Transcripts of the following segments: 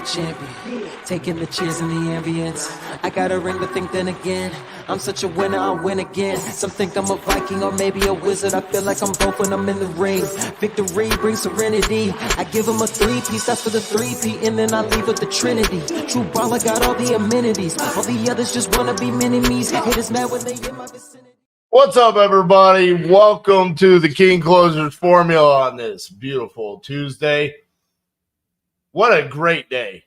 champion, taking the cheers in the ambience. I got a ring, but think then again, I'm such a winner, I'll win again. Some think I'm a Viking or maybe a wizard. I feel like I'm both when I'm in the ring. Victory brings serenity. I give them a three-piece, that's for the three-peat, and then I leave with the Trinity. True baller got all the amenities. All the others just wanna be mini-me's. Haters mad when they in my vicinity. What's up, everybody? Welcome to the King Closers Formula on this beautiful Tuesday. What a great day.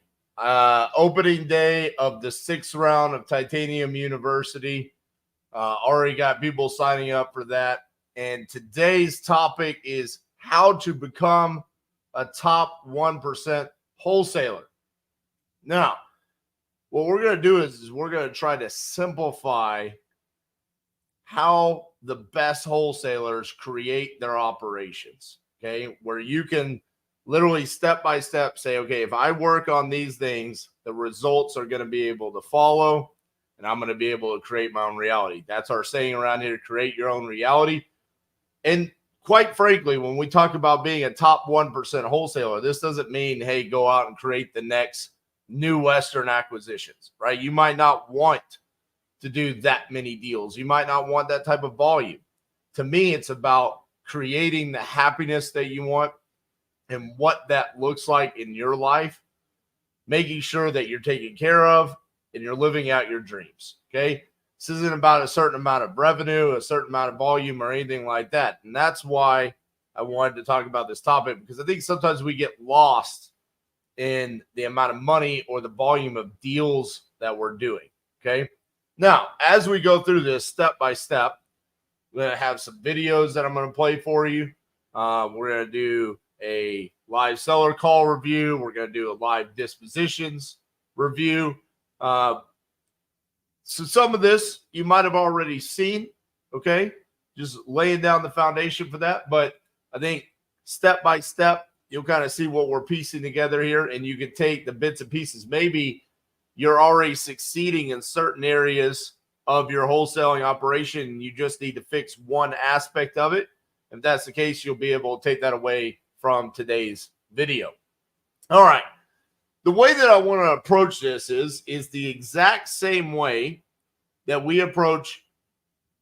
Opening day of the 6th round of Titanium University. Already got people signing up for that. And today's topic is how to become a top 1% wholesaler. Now, what we're going to do is we're going to try to simplify how the best wholesalers create their operations, okay? Where you can literally step by step say, okay, if I work on these things, the results are going to be able to follow, and I'm going to be able to create my own reality. That's our saying around here, create your own reality. And quite frankly, when we talk about being a top 1% wholesaler, this doesn't mean, hey, go out and create the next new Western acquisitions, right? You might not want to do that many deals. You might not want that type of volume. To me, it's about creating the happiness that you want and what that looks like in your life, making sure that you're taken care of and you're living out your dreams, okay? This isn't about a certain amount of revenue, a certain amount of volume, or anything like that. And that's why I wanted to talk about this topic, because I think sometimes we get lost in the amount of money or the volume of deals that we're doing, okay? Now, as we go through this step by step, we're going to have some videos that I'm going to play for you. We're going to do a live seller call review. We're going to do a live dispositions review. So some of this you might have already seen, okay? Just laying down the foundation for that. But I think step by step, you'll kind of see what we're piecing together here, and you can take the bits and pieces. Maybe you're already succeeding in certain areas of your wholesaling operation, and you just need to fix one aspect of it. If that's the case, you'll be able to take that away from today's video. All right. The way that I want to approach this is the exact same way that we approach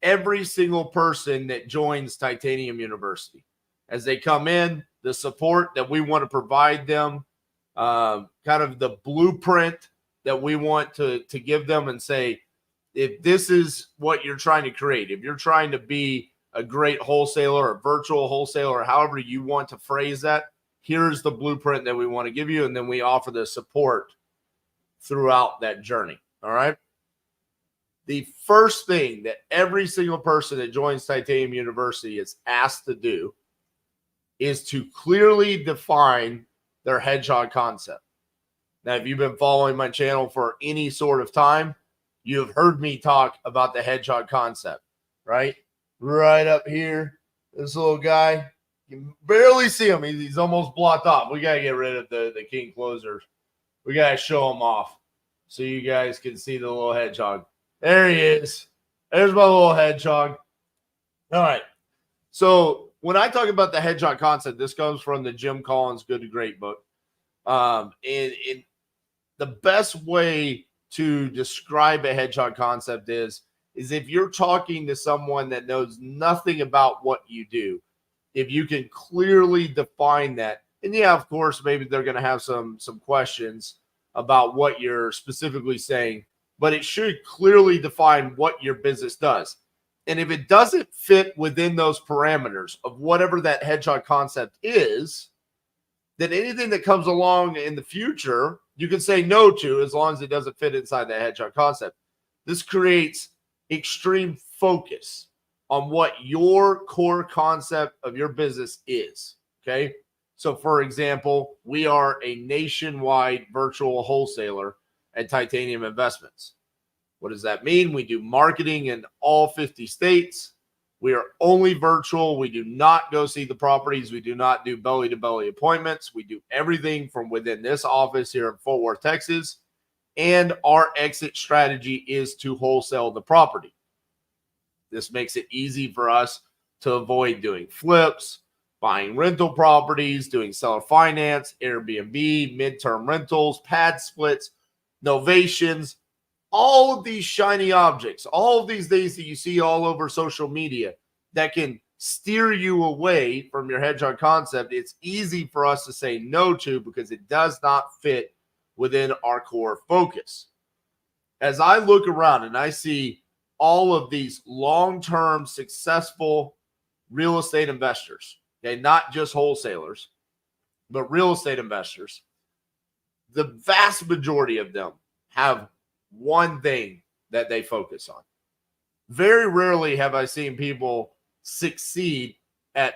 every single person that joins Titanium University. As they come in, the support that we want to provide them, kind of the blueprint that we want to give them and say, if this is what you're trying to create, if you're trying to be a great wholesaler, a virtual wholesaler, however you want to phrase that, here's the blueprint that we want to give you, and then we offer the support throughout that journey, all right? The first thing that every single person that joins Titanium University is asked to do is to clearly define their hedgehog concept. Now, if you've been following my channel for any sort of time, you have heard me talk about the hedgehog concept, right? Right up here, this little guy, you can barely see him. He's almost blocked off. We got to get rid of the King Closers. We got to show him off so you guys can see the little hedgehog. There he is. There's my little hedgehog. All right. So when I talk about the hedgehog concept, this comes from the Jim Collins Good to Great book. And the best way to describe a hedgehog concept is if you're talking to someone that knows nothing about what you do, if you can clearly define that, and yeah, of course, maybe they're going to have some questions about what you're specifically saying, but it should clearly define what your business does. And if it doesn't fit within those parameters of whatever that hedgehog concept is, then anything that comes along in the future, you can say no to, as long as it doesn't fit inside that hedgehog concept. This creates extreme focus on what your core concept of your business is, okay? So, for example, we are a nationwide virtual wholesaler at Titanium Investments. What does that mean? We do marketing in all 50 states. We are only virtual. We do not go see the properties. We do not do belly-to-belly appointments. We do everything from within this office here in Fort Worth, Texas. And our exit strategy is to wholesale the property. This makes it easy for us to avoid doing flips, buying rental properties, doing seller finance, Airbnb, midterm rentals, pad splits, novations, all of these shiny objects, all of these things that you see all over social media that can steer you away from your hedge fund concept. It's easy for us to say no to because it does not fit within our core focus. As I look around and I see all of these long-term successful real estate investors, okay, not just wholesalers, but real estate investors, the vast majority of them have one thing that they focus on. Very rarely have I seen people succeed at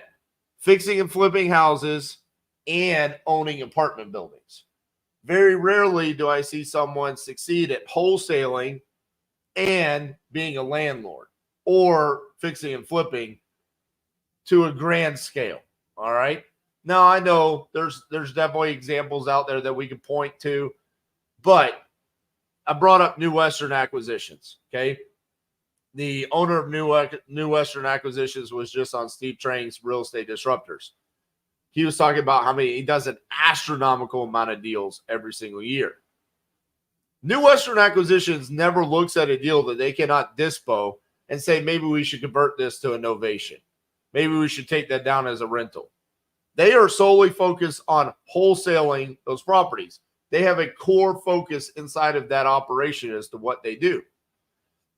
fixing and flipping houses and owning apartment buildings. Very rarely do I see someone succeed at wholesaling and being a landlord or fixing and flipping to a grand scale. All right. Now I know there's definitely examples out there that we can point to, but I brought up New Western Acquisitions. Okay. The owner of New Western Acquisitions was just on Steve Trang's Real Estate Disruptors. He was talking about how he does an astronomical amount of deals every single year. New Western Acquisitions never looks at a deal that they cannot dispo and say, maybe we should convert this to a novation. Maybe we should take that down as a rental. They are solely focused on wholesaling those properties. They have a core focus inside of that operation as to what they do.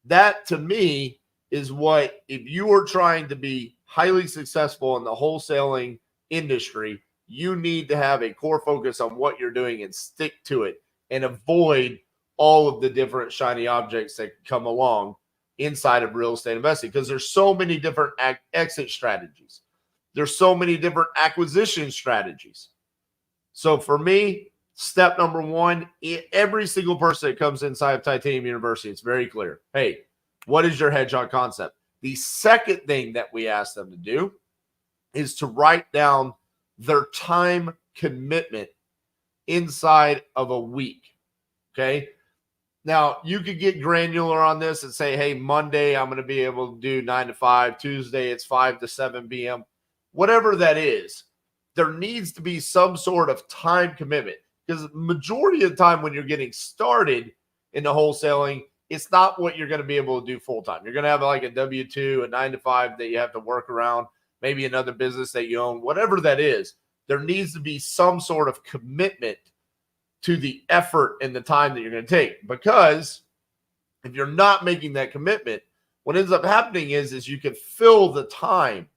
That, to me, is what, if you are trying to be highly successful in the wholesaling industry, you need to have a core focus on what you're doing and stick to it and avoid all of the different shiny objects that come along inside of real estate investing, because there's so many different exit strategies. There's so many different acquisition strategies. So for me, step number one, every single person that comes inside of Titanium University, it's very clear. Hey, what is your hedge fund concept? The second thing that we ask them to do is to write down their time commitment inside of a week. Okay. Now, you could get granular on this and say, hey, Monday, I'm going to be able to do 9 to 5. Tuesday, it's 5 to 7 p.m. Whatever that is, there needs to be some sort of time commitment, because the majority of the time when you're getting started into wholesaling, it's not what you're going to be able to do full time. You're going to have like a W-2, a 9 to 5 that you have to work around, maybe another business that you own, whatever that is. There needs to be some sort of commitment to the effort and the time that you're going to take, because if you're not making that commitment, what ends up happening is you can fill the time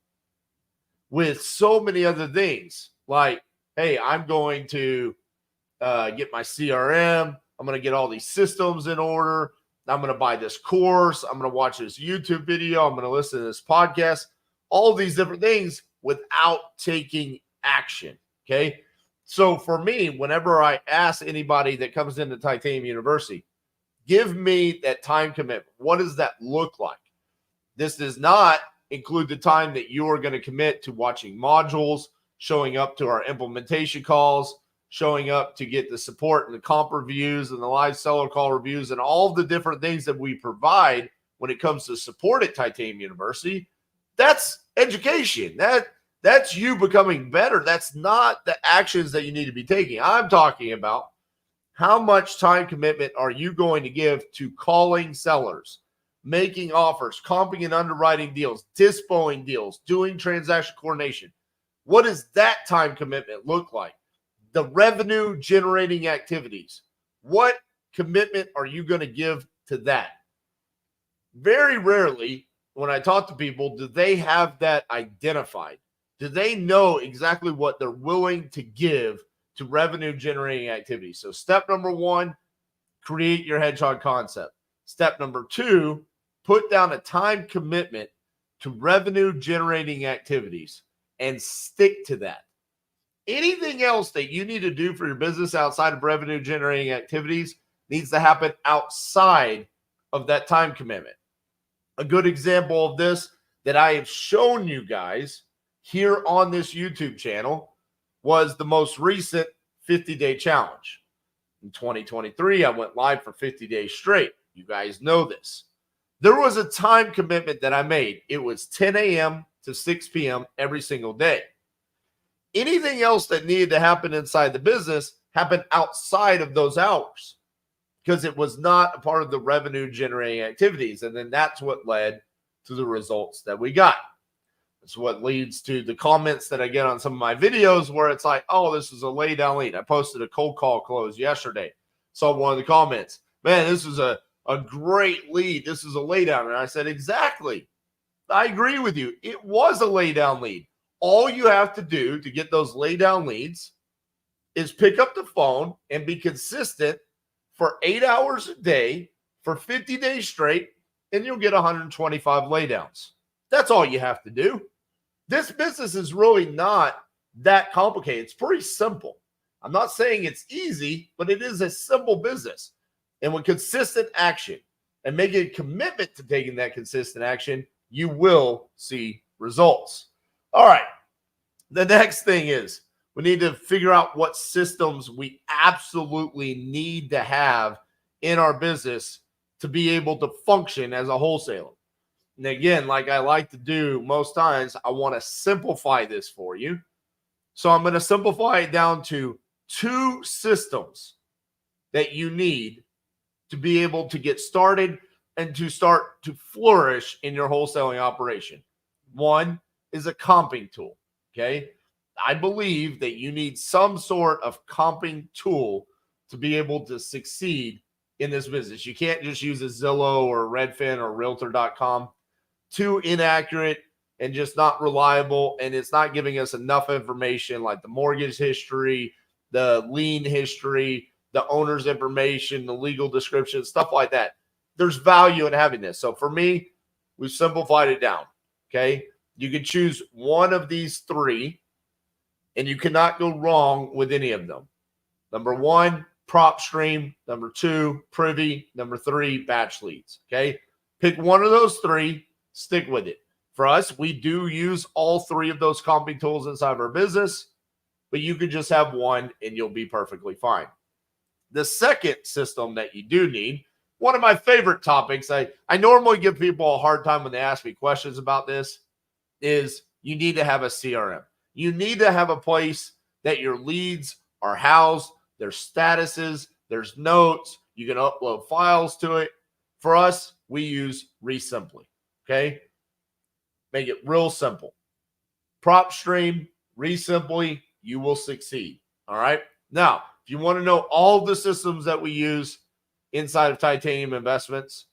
with so many other things, like, hey, I'm going to get my CRM. I'm going to get all these systems in order. I'm going to buy this course. I'm going to watch this YouTube video. I'm going to listen to this podcast, all these different things without taking action. Okay. So for me, whenever I ask anybody that comes into Titanium University, give me that time commitment. What does that look like? This does not include the time that you are going to commit to watching modules, showing up to our implementation calls, showing up to get the support and the comp reviews and the live seller call reviews and all the different things that we provide when it comes to support at Titanium University. That's education. That's you becoming better. That's not the actions that you need to be taking. I'm talking about how much time commitment are you going to give to calling sellers, making offers, comping and underwriting deals, dispoing deals, doing transaction coordination. What does that time commitment look like? The revenue generating activities. What commitment are you going to give to that? Very rarely, when I talk to people, do they have that identified? Do they know exactly what they're willing to give to revenue generating activities? So step number one, create your hedge fund concept. Step number two, put down a time commitment to revenue generating activities and stick to that. Anything else that you need to do for your business outside of revenue generating activities needs to happen outside of that time commitment. A good example of this that I have shown you guys here on this YouTube channel was the most recent 50-day challenge. In 2023, I went live for 50 days straight. You guys know this. There was a time commitment that I made. It was 10 a.m. to 6 p.m. every single day. Anything else that needed to happen inside the business happened outside of those hours because it was not a part of the revenue generating activities. And then that's what led to the results that we got. It's what leads to the comments that I get on some of my videos where it's like, oh, this is a lay down lead. I posted a cold call close yesterday. Saw one of the comments, man, this is a great lead. This is a lay down. And I said, exactly. I agree with you. It was a lay down lead. All you have to do to get those lay down leads is pick up the phone and be consistent for 8 hours a day for 50 days straight, and you'll get 125 laydowns. That's all you have to do. This business is really not that complicated. It's pretty simple. I'm not saying it's easy, but it is a simple business. And with consistent action and making a commitment to taking that consistent action, you will see results. All right. The next thing is we need to figure out what systems we absolutely need to have in our business to be able to function as a wholesaler. And again, like I like to do most times, I want to simplify this for you. So I'm going to simplify it down to 2 systems that you need to be able to get started and to start to flourish in your wholesaling operation. One is a comping tool. Okay. I believe that you need some sort of comping tool to be able to succeed in this business. You can't just use a Zillow or Redfin or Realtor.com. Too inaccurate and just not reliable. And it's not giving us enough information like the mortgage history, the lien history, the owner's information, the legal description, stuff like that. There's value in having this. So for me, we've simplified it down. Okay. You can choose one of these 3 and you cannot go wrong with any of them. Number 1, PropStream. Number 2, Privy. Number 3, batch leads. Okay. Pick one of those 3, stick with it. For us, we do use all 3 of those comping tools inside of our business, but you could just have one and you'll be perfectly fine. The second system that you do need, one of my favorite topics, I normally give people a hard time when they ask me questions about this, is you need to have a CRM. You need to have a place that your leads are housed, there's statuses, there's notes, you can upload files to it. For us, we use Resimply. Okay? Make it real simple. PropStream, Resimply, you will succeed. All right? Now, if you want to know all the systems that we use inside of Titanium Investments,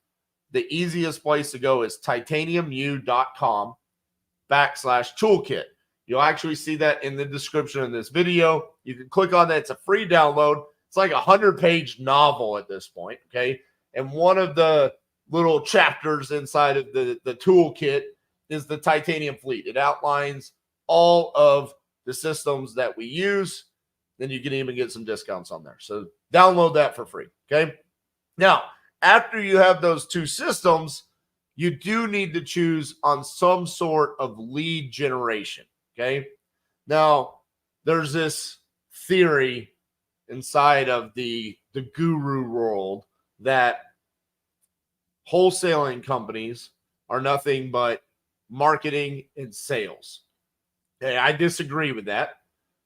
the easiest place to go is titaniumu.com/toolkit. You'll actually see that in the description of this video. You can click on that. It's a free download. It's like a 100-page novel at this point, okay? And one of the little chapters inside of the toolkit is the Titanium Fleet. It outlines all of the systems that we use. Then you can even get some discounts on there. So download that for free, okay? Now, after you have those 2 systems, you do need to choose on some sort of lead generation, okay? Now, there's this theory inside of the guru world that wholesaling companies are nothing but marketing and sales. Okay, I disagree with that.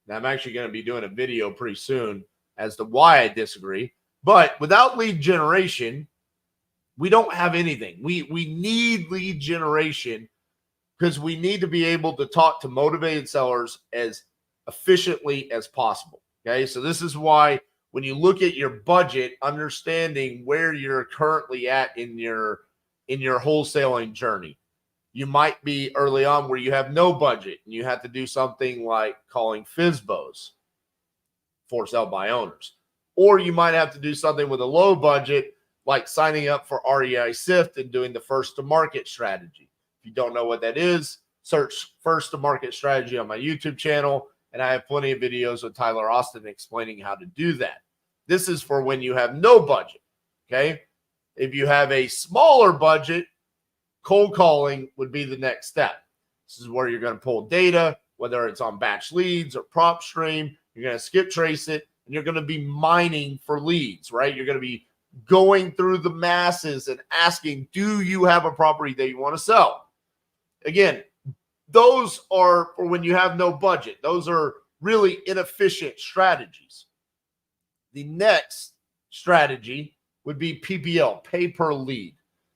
And I'm actually going to be doing a video pretty soon as to why I disagree. But without lead generation, we don't have anything. We need lead generation because we need to be able to talk to motivated sellers as efficiently as possible. Okay, so this is why when you look at your budget, understanding where you're currently at in your wholesaling journey. You might be early on where you have no budget and you have to do something like calling FSBOs, for sale by owners. Or you might have to do something with a low budget like signing up for REI Sift and doing the first to market strategy. If you don't know what that is, search first to market strategy on my YouTube channel. And I have plenty of videos with Tyler Austin explaining how to do that. This is for when you have no budget, okay? If you have a smaller budget, cold calling would be the next step. This is where you're going to pull data, whether it's on batch leads or PropStream. You're going to skip trace it, and you're going to be mining for leads, right? You're going to be going through the masses and asking, do you have a property that you want to sell? Again, those are for when you have no budget. Those are really inefficient strategies. The next strategy would be PPL, pay per lead.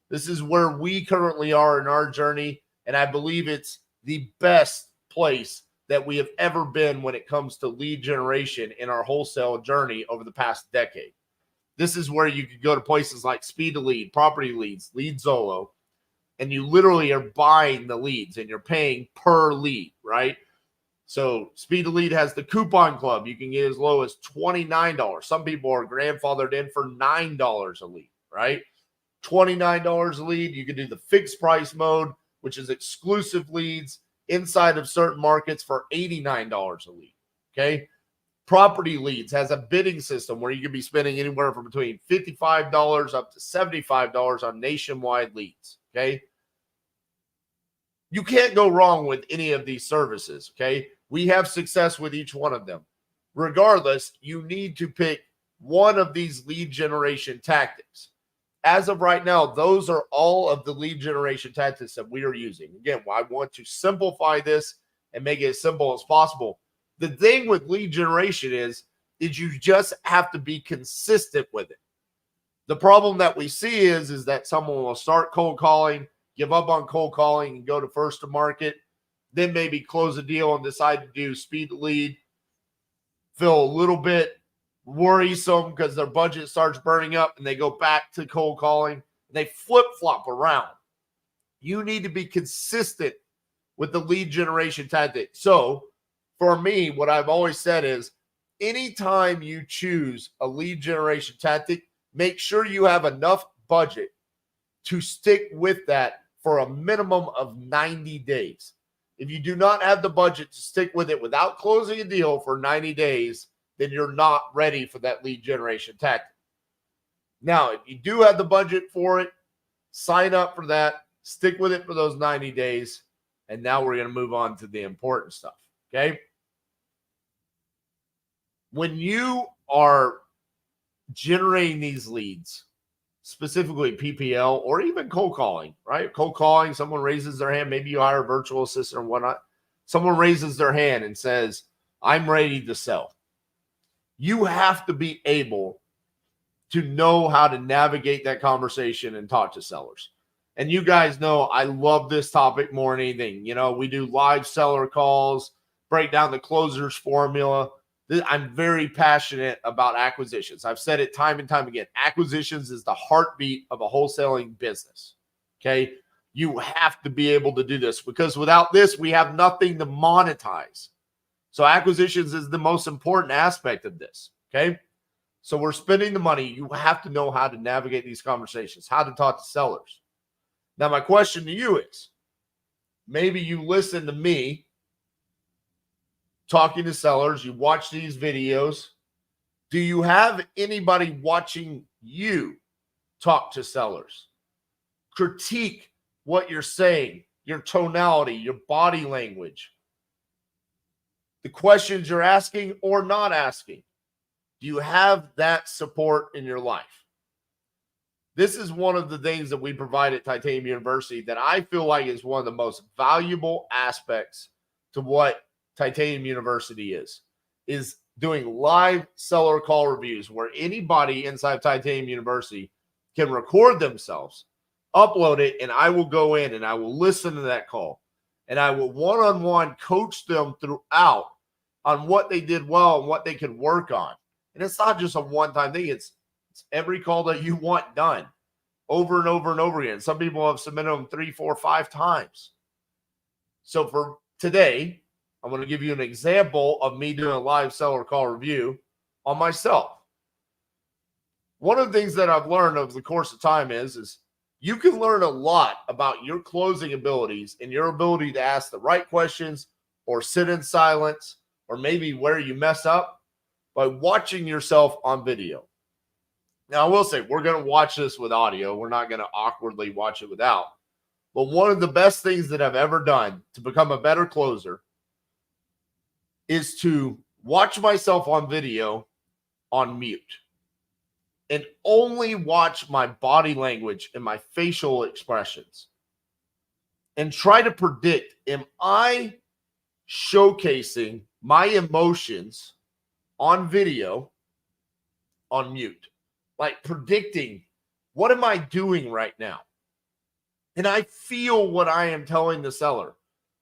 This is where we currently are in our journey, and I believe it's the best place that we have ever been when it comes to lead generation in our wholesale journey over the past decade. This is where you could go to places like Speed to Lead, Property Leads, LeadZolo, and you literally are buying the leads and you're paying per lead, right? So Speed to Lead has the coupon club. You can get as low as $29. Some people are grandfathered in for $9 a lead, right? $29 a lead. You can do the fixed price mode, which is exclusive leads inside of certain markets for $89 a lead, okay? Property Leads has a bidding system where you can be spending anywhere from between $55 up to $75 on nationwide leads, okay? You can't go wrong with any of these services, okay? We have success with each one of them. Regardless, you need to pick one of these lead generation tactics. As of right now, those are all of the lead generation tactics that we are using. Again, I want to simplify this and make it as simple as possible. The thing with lead generation is you just have to be consistent with it. The problem that we see is that someone will start cold calling, give up on cold calling, and go to first to market, then maybe close a deal and decide to do speed to lead, feel a little bit worrisome because their budget starts burning up and they go back to cold calling. They flip-flop around. You need to be consistent with the lead generation tactic. So for me, what I've always said is anytime you choose a lead generation tactic, make sure you have enough budget to stick with that for a minimum of 90 days. If you do not have the budget to stick with it without closing a deal for 90 days, then you're not ready for that lead generation tactic. Now, if you do have the budget for it, sign up for that, stick with it for those 90 days, and now we're going to move on to the important stuff, okay? When you are generating these leads, specifically PPL or even cold calling, right? Cold calling, someone raises their hand, maybe you hire a virtual assistant or whatnot. Someone raises their hand and says, I'm ready to sell. You have to be able to know how to navigate that conversation and talk to sellers. And you guys know I love this topic more than anything. You know, we do live seller calls, break down the closers formula. I'm very passionate about acquisitions. I've said it time and time again. Acquisitions is the heartbeat of a wholesaling business, okay? You have to be able to do this because without this, we have nothing to monetize. So acquisitions is the most important aspect of this, okay? So we're spending the money. You have to know how to navigate these conversations, how to talk to sellers. Now, my question to you is, maybe you listen to me talking to sellers, you watch these videos. Do you have anybody watching you talk to sellers? Critique what you're saying, your tonality, your body language, the questions you're asking or not asking. Do you have that support in your life? This is one of the things that we provide at Titanium University that I feel like is one of the most valuable aspects to what Titanium University is doing live seller call reviews where anybody inside Titanium University can record themselves, upload it, and I will go in and I will listen to that call. And I will one-on-one coach them throughout on what they did well and what they can work on. And it's not just a one-time thing. It's every call that you want done over and over and over again. Some people have submitted them 3, 4, 5 times. So for today, I'm going to give you an example of me doing a live seller call review on myself. One of the things that I've learned over the course of time is you can learn a lot about your closing abilities and your ability to ask the right questions or sit in silence or maybe where you mess up by watching yourself on video. Now, I will say we're going to watch this with audio. We're not going to awkwardly watch it without. But one of the best things that I've ever done to become a better closer is to watch myself on video on mute and only watch my body language and my facial expressions and try to predict, am I showcasing my emotions on video on mute, like predicting what am I doing right now? And I feel what I am telling the seller.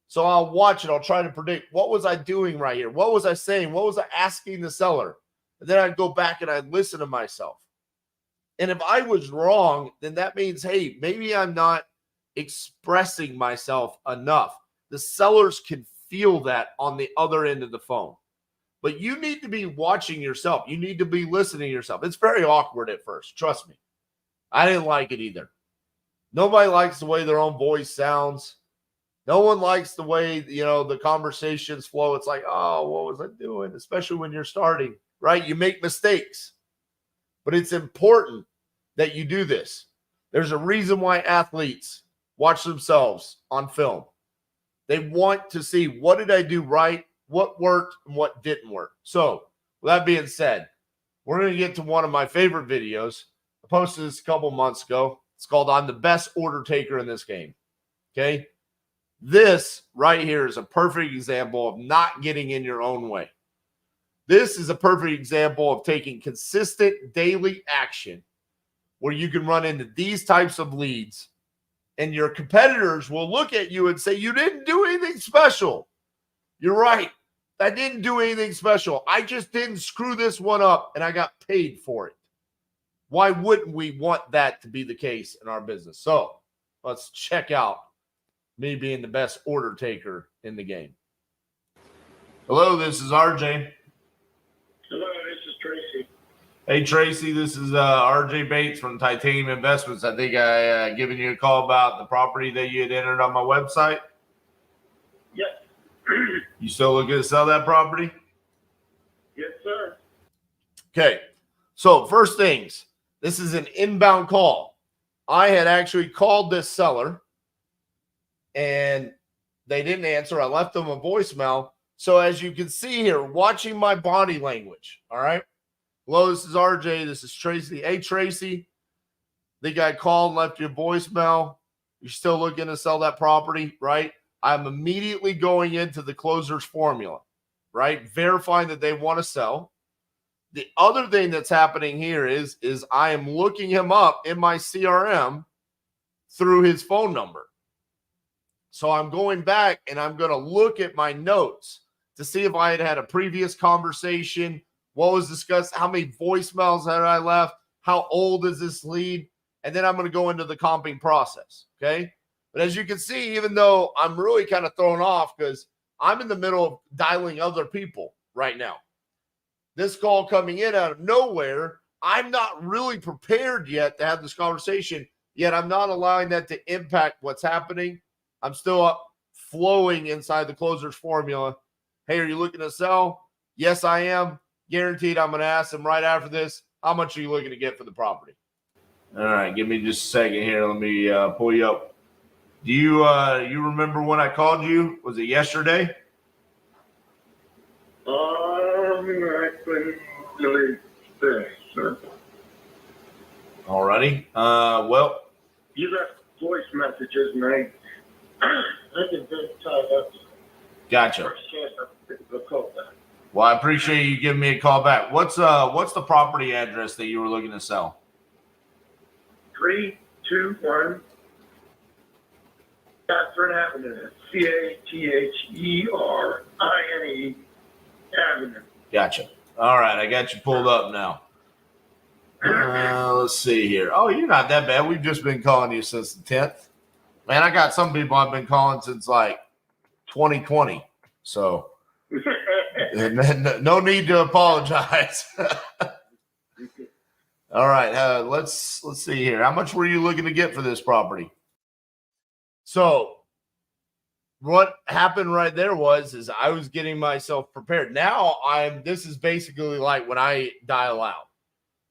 So I'll watch it. I'll try to predict what was I doing right here? What was I saying? What was I asking the seller? And then I'd go back and I'd listen to myself. And if I was wrong, then that means, hey, maybe I'm not expressing myself enough. The sellers can feel that on the other end of the phone. But you need to be watching yourself. You need to be listening to yourself. It's very awkward at first. Trust me. I didn't like it either. Nobody likes the way their own voice sounds. No one likes the way, the conversations flow. It's like, oh, what was I doing? Especially when you're starting, right? You make mistakes. But it's important that you do this. There's a reason why athletes watch themselves on film. They want to see, what did I do right? What worked and what didn't work? So, with that being said, we're going to get to one of my favorite videos. I posted this a couple months ago. It's called I'm the Best Order Taker in This Game. Okay? This right here is a perfect example of not getting in your own way. This is a perfect example of taking consistent daily action where you can run into these types of leads, and your competitors will look at you and say, you didn't do anything special. You're right. I didn't do anything special. I just didn't screw this one up, and I got paid for it. Why wouldn't we want that to be the case in our business? So let's check out me being the best order taker in the game. Hello, this is RJ. Hello, this is Tracy. Hey, Tracy, this is RJ Bates from Titanium Investments. I think I given you a call about the property that you had entered on my website. Yes. You still looking to sell that property? Yes, sir. Okay. So first things, this is an inbound call. I had actually called this seller and they didn't answer. I left them a voicemail. So as you can see here, watching my body language. All right. Hello, this is RJ. This is Tracy. Hey, Tracy. The guy called and left you a voicemail. You're still looking to sell that property, right? I'm immediately going into the closer's formula, right? Verifying that they want to sell. The other thing that's happening here is I am looking him up in my CRM through his phone number. So I'm going back and I'm going to look at my notes to see if I had a previous conversation, what was discussed, how many voicemails had I left, how old is this lead, and then I'm going to go into the comping process, okay? But as you can see, even though I'm really kind of thrown off because I'm in the middle of dialing other people right now, this call coming in out of nowhere, I'm not really prepared yet to have this conversation, yet I'm not allowing that to impact what's happening. I'm still flowing inside the closer's formula. Hey, are you looking to sell? Yes, I am. Guaranteed I'm going to ask them right after this, how much are you looking to get for the property? All right, give me just a second here. Let me pull you up. Do you remember when I called you? Was it yesterday? I couldn't really say, sir. All righty. Well, You left voice messages, and I've been very tied up. gotcha. First chance I picked the call back. Well, I appreciate you giving me a call back. What's the property address that you were looking to sell? 321 Catherine Avenue. CATHERINE Avenue. Gotcha. All right, I got you pulled up now. Let's see here. Oh, you're not that bad. We've just been calling you since the 10th. Man, I got some people I've been calling since like 2020. So no need to apologize. All right, let's see here. How much were you looking to get for this property? So what happened right there is I was getting myself prepared. Now this is basically like when I dial out,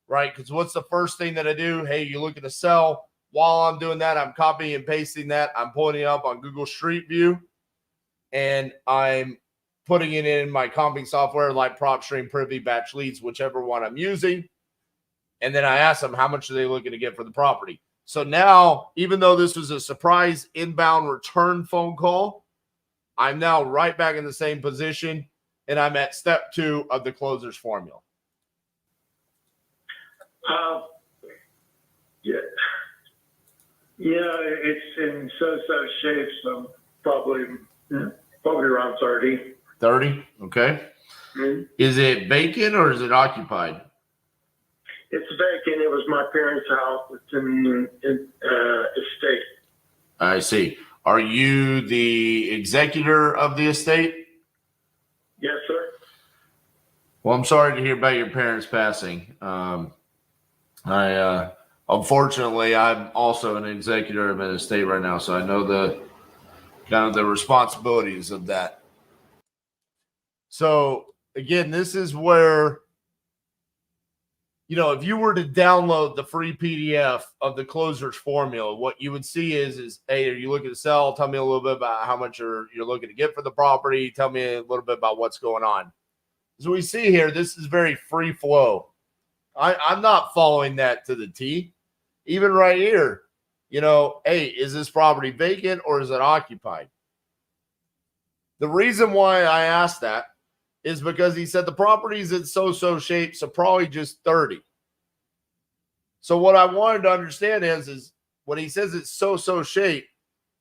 right? Because what's the first thing that I do? Hey, you looking to sell? While I'm doing that, I'm copying and pasting that. I'm pulling it up on Google Street View, and I'm putting it in my comping software like PropStream, Privy, Batch Leads, whichever one I'm using. And then I ask them, how much are they looking to get for the property? So now, even though this was a surprise inbound return phone call, I'm now right back in the same position. and I'm at step 2 of the closer's formula. Yeah. Yeah, it's in so-so shape, so probably around 30. 30, okay. Mm-hmm. Is it vacant or is it occupied? It's vacant. It was my parents' house. It's in estate. I see. Are you the executor of the estate? Yes, sir. Well, I'm sorry to hear about your parents passing. Unfortunately, I'm also an executor of an estate right now, so I know the kind of the responsibilities of that. So again, this is where, if you were to download the free PDF of the closer's formula, what you would see is, hey, are you looking to sell? Tell me a little bit about how much you're looking to get for the property. Tell me a little bit about what's going on. As we see here, this is very free flow. I'm not following that to the T. Even right here, hey, is this property vacant or is it occupied? The reason why I asked that is because he said the property's in so-so shape, so probably just 30. So what I wanted to understand is when he says it's so-so shape,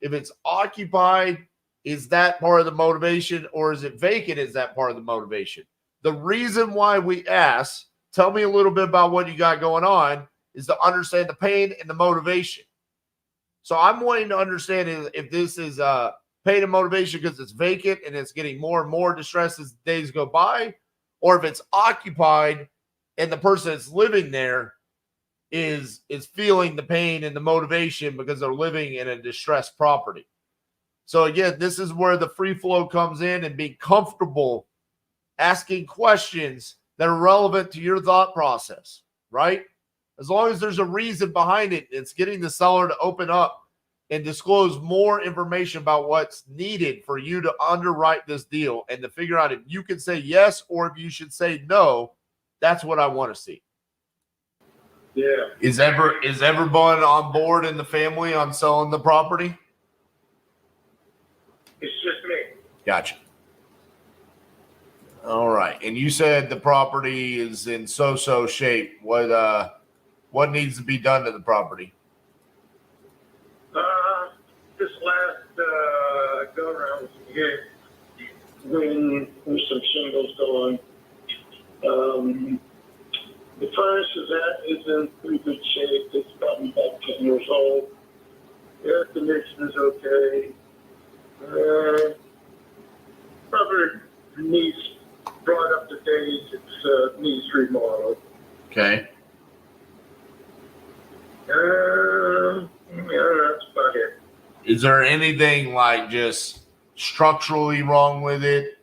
if it's occupied, is that part of the motivation, or is it vacant? Is that part of the motivation? The reason why we ask, tell me a little bit about what you got going on, is to understand the pain and the motivation. So I'm wanting to understand if this is pain and motivation because it's vacant and it's getting more and more distressed as days go by, or if it's occupied and the person that's living there is feeling the pain and the motivation because they're living in a distressed property. So again, this is where the free flow comes in, and being comfortable asking questions that are relevant to your thought process, right? As long as there's a reason behind it, it's getting the seller to open up and disclose more information about what's needed for you to underwrite this deal and to figure out if you can say yes or if you should say no. That's what I want to see. Yeah. Is everyone on board in the family on selling the property? It's just me. Gotcha. All right. And you said the property is in so-so shape. What needs to be done to the property? This last go around here, with some shingles going. The furnace is in pretty good shape. It's probably about 10 years old. The air conditioning is okay. Probably needs brought up to date. It needs remodeled. Okay. That's about it. Is there anything like just structurally wrong with it?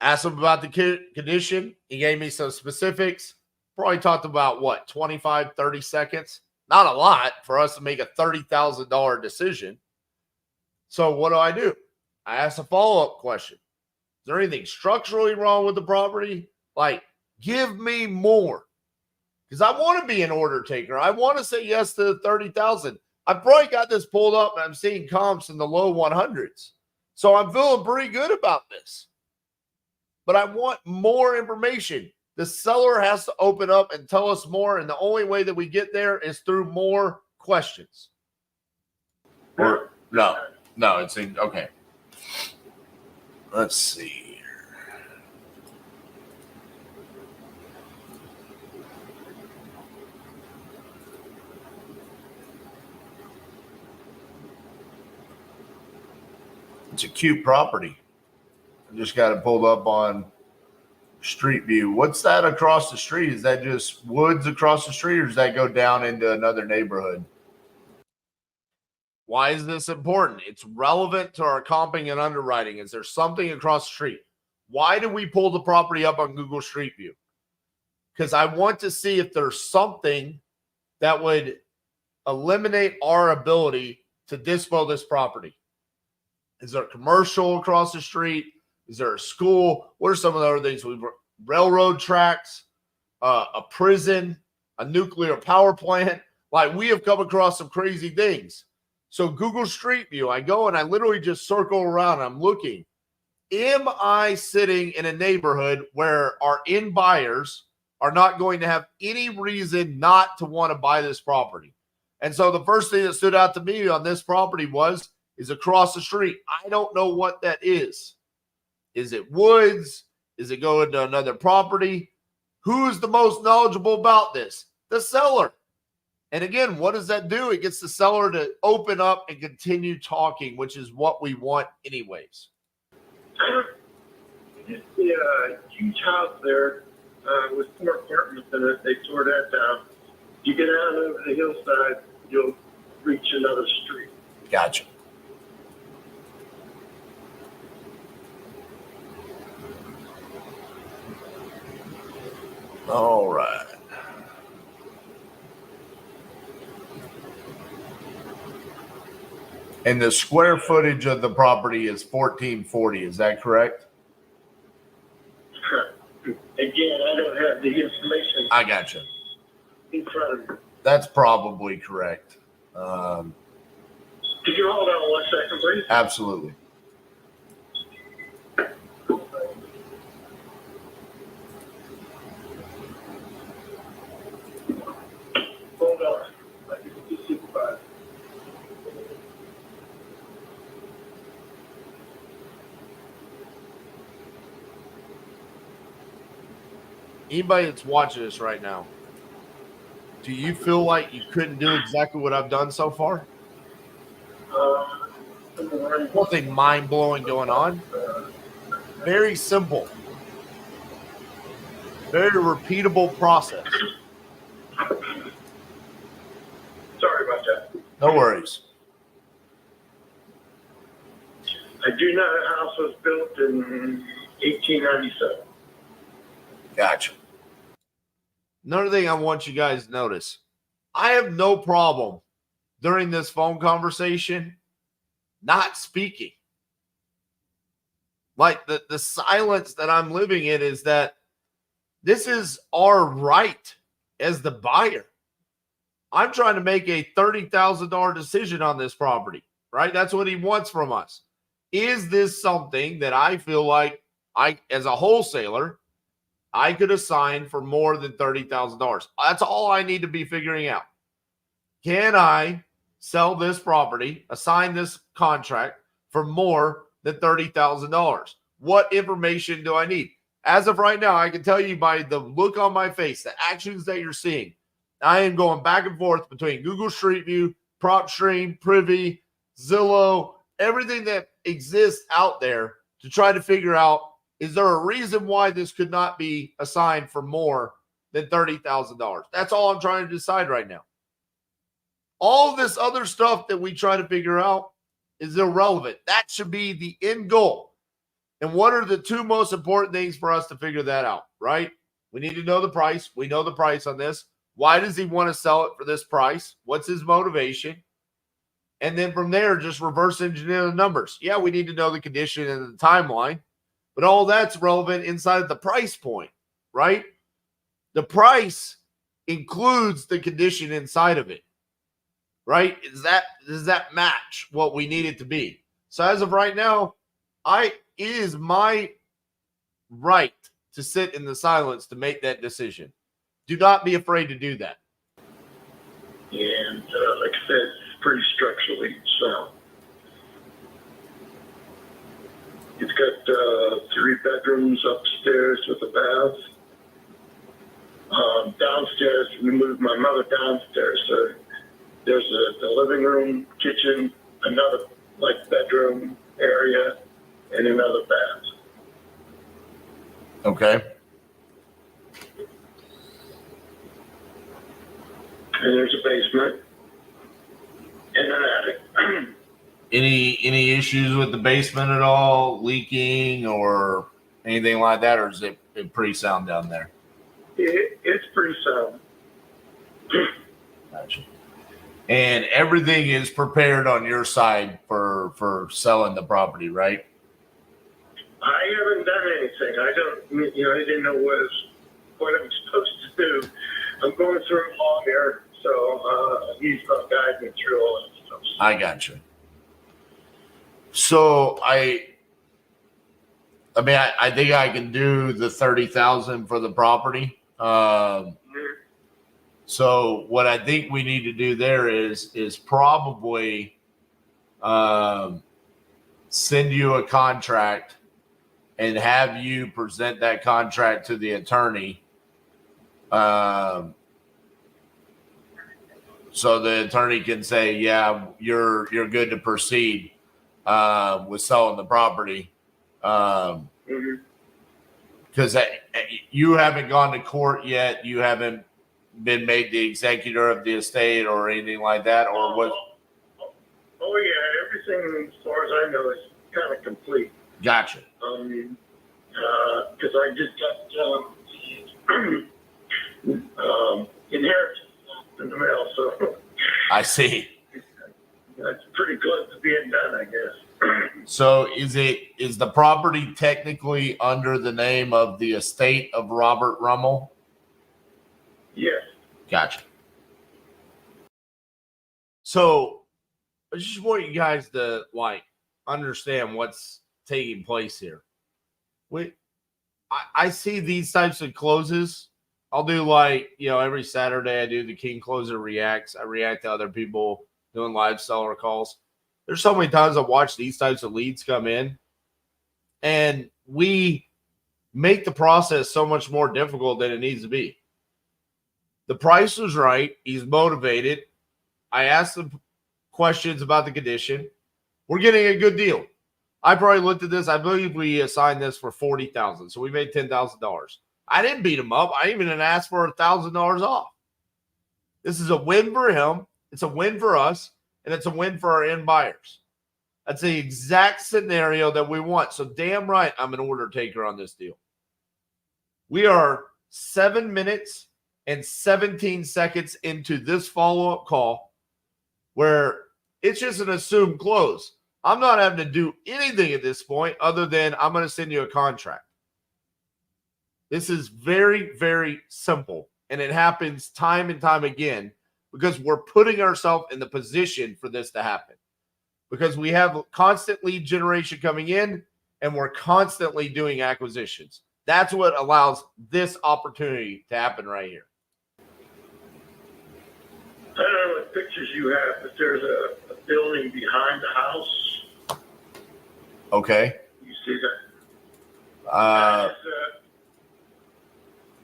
Asked him about the condition. He gave me some specifics. Probably talked about 25, 30 seconds. Not a lot for us to make a $30,000 decision. So what do? I asked a follow-up question. Is there anything structurally wrong with the property? Like, give me more. Because I want to be an order taker. I want to say yes to the 30,000. I've probably got this pulled up and I'm seeing comps in the low 100s. So I'm feeling pretty good about this. But I want more information. The seller has to open up and tell us more. And the only way that we get there is through more questions. Or no, it's okay. Let's see here. It's a cute property. I just got it pulled up on Street View. What's that across the street? Is that just woods across the street, or does that go down into another neighborhood? Why is this important? It's relevant to our comping and underwriting. Is there something across the street? Why do we pull the property up on Google Street View? Because I want to see if there's something that would eliminate our ability to dispo this property. Is there a commercial across the street? Is there a school? What are some of the other things? Railroad tracks, a prison, a nuclear power plant. Like, we have come across some crazy things. So Google Street View, I go and I literally just circle around. I'm looking. am I sitting in a neighborhood where our end buyers are not going to have any reason not to want to buy this property? And so the first thing that stood out to me on this property is across the street. I don't know what that is. Is it woods? Is it going to another property? Who's the most knowledgeable about this? The seller. And again, what does that do? It gets the seller to open up and continue talking, which is what we want anyways. It's the huge house there with 4 apartments in it. They tore that down. You get out over the hillside, you'll reach another street. Gotcha. All right. And the square footage of the property is 1440. Is that correct? Again, I don't have the information I gotcha. in front of me. That's probably correct. Could you hold on 1 second, please? Absolutely. Hold on. I can just supervise. Anybody that's watching this right now, do you feel like you couldn't do exactly what I've done so far? Nothing mind-blowing going on. Very simple. Very repeatable process. Sorry about that. No worries. I do know the house was built in 1897. Gotcha. Another thing I want you guys to notice, I have no problem during this phone conversation not speaking. Like the silence that I'm living in is that this is our right as the buyer. I'm trying to make a $30,000 decision on this property, right? That's what he wants from us. Is this something that I feel like as a wholesaler, I could assign for more than $30,000? That's all I need to be figuring out. Can I sell this property, assign this contract for more than $30,000? What information do I need? As of right now, I can tell you by the look on my face, the actions that you're seeing, I am going back and forth between Google Street View, PropStream, Privy, Zillow, everything that exists out there to try to figure out, is there a reason why this could not be assigned for more than $30,000? That's all I'm trying to decide right now. All of this other stuff that we try to figure out is irrelevant. That should be the end goal. And what are the 2 most important things for us to figure that out, right? We need to know the price. We know the price on this. Why does he want to sell it for this price? What's his motivation? And then from there, just reverse engineer the numbers. Yeah, we need to know the condition and the timeline, but all that's relevant inside of the price point, right? The price includes the condition inside of it, right? Does that match what we need it to be? So as of right now, it is my right to sit in the silence to make that decision. Do not be afraid to do that. And like I said, it's pretty structurally sound. It's got 3 bedrooms upstairs with a bath. Downstairs, we moved my mother downstairs, so there's the living room, kitchen, another bedroom area, and another bath. Okay. And there's a basement and an attic. Any issues with the basement at all, leaking or anything like that, or is it pretty sound down there? It's pretty sound. Gotcha. And everything is prepared on your side for selling the property, right? I haven't done anything. I didn't know what I'm supposed to do. I'm going through a law here, so he's going to guide me through all that stuff. I got you. So I mean, I think I can do the 30,000 for the property. So what I think we need to do there is probably send you a contract and have you present that contract to the attorney. So the attorney can say, yeah, you're good to proceed with selling the property. Because you haven't gone to court yet. You haven't been made the executor of the estate or anything like that, or what? Oh yeah, everything as far as I know is kind of complete. Gotcha. Because I just got inheritance in the mail, so I see. that's pretty close to being done, I guess. So is the property technically under the name of the estate of Robert Rummel? Yes. Gotcha. So I just want you guys to understand what's taking place here. I see these types of closes. I'll do every Saturday I do the King Closer Reacts. I react to other people doing live seller calls. There's so many times I watch these types of leads come in, and we make the process so much more difficult than it needs to be. The price was right. He's motivated. I asked him questions about the condition. We're getting a good deal. I probably looked at this. I believe we assigned this for $40,000. So we made $10,000. I didn't beat him up. I even asked for $1,000 off. This is a win for him. It's a win for us. And it's a win for our end buyers. That's the exact scenario that we want. So damn right, I'm an order taker on this deal. We are 7 minutes and 17 seconds into this follow-up call where it's just an assumed close. I'm not having to do anything at this point other than I'm going to send you a contract. This is very, very simple, and it happens time and time again because we're putting ourselves in the position for this to happen because we have constant lead generation coming in and we're constantly doing acquisitions. That's what allows this opportunity to happen right here. I don't know what pictures you have, but there's a building behind the house. Okay. You see that?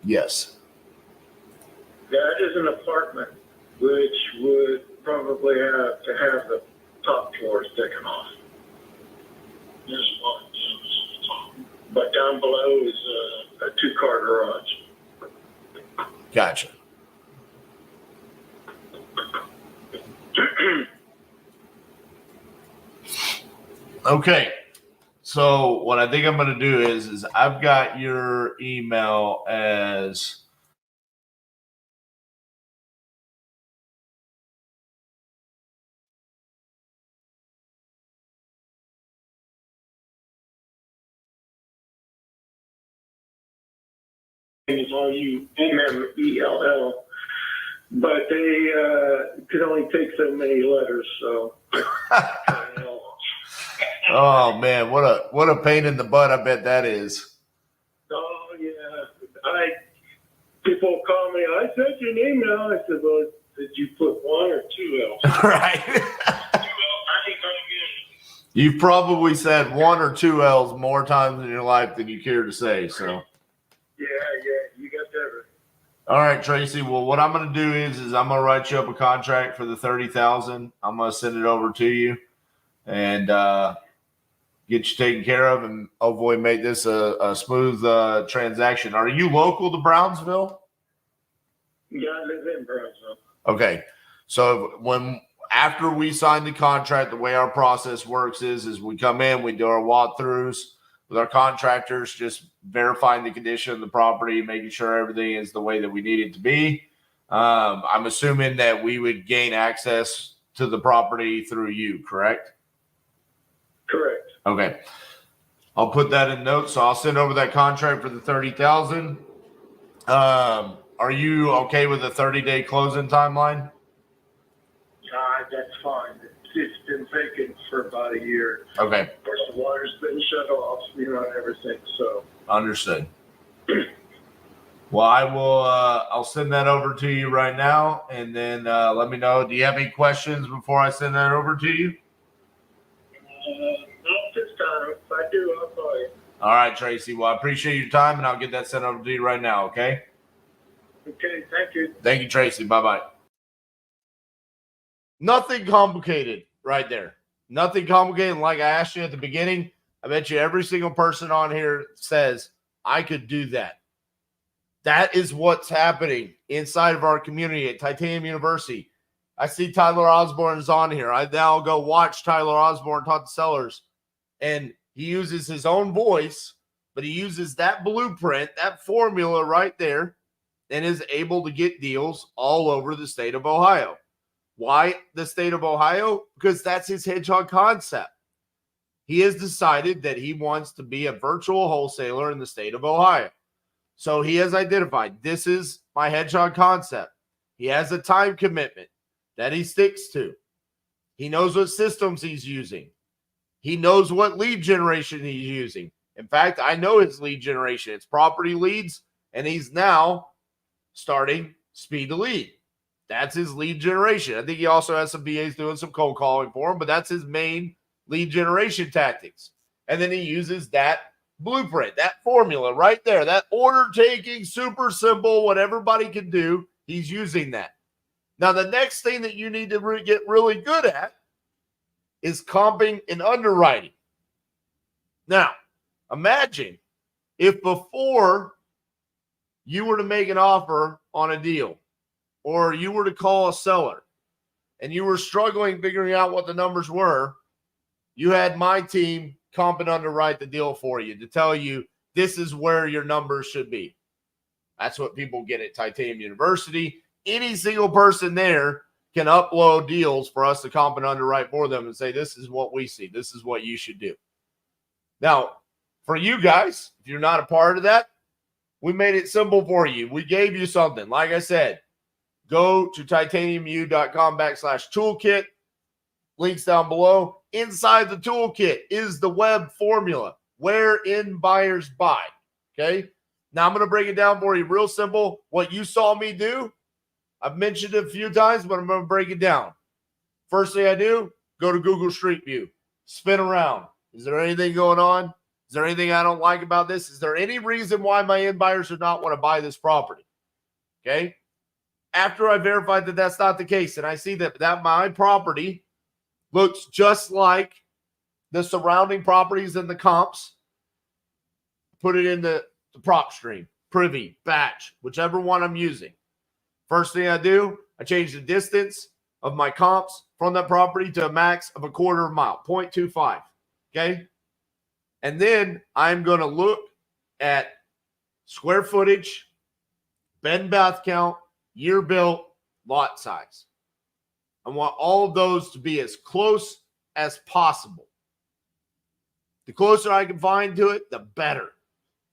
Yes. That is an apartment, which would probably have to have the top floors taken off. There's one, but down below is a two-car garage. Gotcha. Okay. So what I think I'm going to do is I've got your email as It's RUMMELL, but they could only take so many letters, so. Oh man, what a pain in the butt I bet that is. Oh yeah, people call me. I sent you an email. I said, well, did you put one or two L's? Right. You've probably said one or two L's more times in your life than you care to say. So. Yeah, you got that. All right, Tracy. Well, what I'm going to do is I'm going to write you up a contract for the $30,000. I'm going to send it over to you and get you taken care of, and hopefully make this a smooth transaction. Are you local to Brownsville? Yeah, I live in Brownsville. Okay, so after we sign the contract, the way our process works is we come in, we do our walkthroughs with our contractors, just verifying the condition of the property, making sure everything is the way that we need it to be. I'm assuming that we would gain access to the property through you, correct? Correct. Okay. I'll put that in notes. So I'll send over that contract for the $30,000. Are you okay with a 30-day closing timeline? That's fine. It's been vacant for about a year. Okay. Of course, the water's been shut off, and everything. So Understood. Well, I'll send that over to you right now, and then let me know. Do you have any questions before I send that over to you? Not this time. If I do, I'll call you. All right, Tracy. Well, I appreciate your time, and I'll get that sent over to you right now, okay? Okay, thank you. Thank you, Tracy. Bye-bye. Nothing complicated right there. Nothing complicated. Like I asked you at the beginning, I bet you every single person on here says, I could do that. That is what's happening inside of our community at Titanium University. I see Tyler Osborne is on here. I now go watch Tyler Osborne talk to sellers, and he uses his own voice, but he uses that blueprint, that formula right there, and is able to get deals all over the state of Ohio. Why the state of Ohio? Because that's his hedgehog concept. He has decided that he wants to be a virtual wholesaler in the state of Ohio. So he has identified, this is my hedgehog concept. He has a time commitment that he sticks to. He knows what systems he's using. He knows what lead generation he's using. In fact, I know his lead generation. It's property leads, and he's now starting speed to lead. That's his lead generation. I think he also has some BAs doing some cold calling for him, but that's his main lead generation tactics. And then he uses that blueprint, that formula right there, that order taking, super simple, what everybody can do. He's using that. Now, the next thing that you need to get really good at is comping and underwriting. Now, imagine if before you were to make an offer on a deal, or you were to call a seller and you were struggling figuring out what the numbers were, you had my team comp and underwrite the deal for you to tell you this is where your numbers should be. That's what people get at Titanium University. Any single person there can upload deals for us to comp and underwrite for them and say, this is what we see. This is what you should do. Now, for you guys, if you're not a part of that, we made it simple for you. We gave you something. Like I said, go to titaniumu.com/toolkit. Links down below. Inside the toolkit is the web formula, wherein buyers buy. Okay? Now I'm going to break it down for you real simple. What you saw me do, I've mentioned it a few times, but I'm going to break it down. First thing I do, go to Google Street View. Spin around. Is there anything going on? Is there anything I don't like about this? Is there any reason why my end buyers do not want to buy this property? Okay? After I verified that that's not the case, and I see that my property looks just like the surrounding properties in the comps, put it in the prop stream, privy, batch, whichever one I'm using. First thing I do, I change the distance of my comps from that property to a max of a quarter of a mile, 0.25, okay? And then I'm going to look at square footage, bed and bath count, year built, lot size. I want all of those to be as close as possible. The closer I can find to it, the better.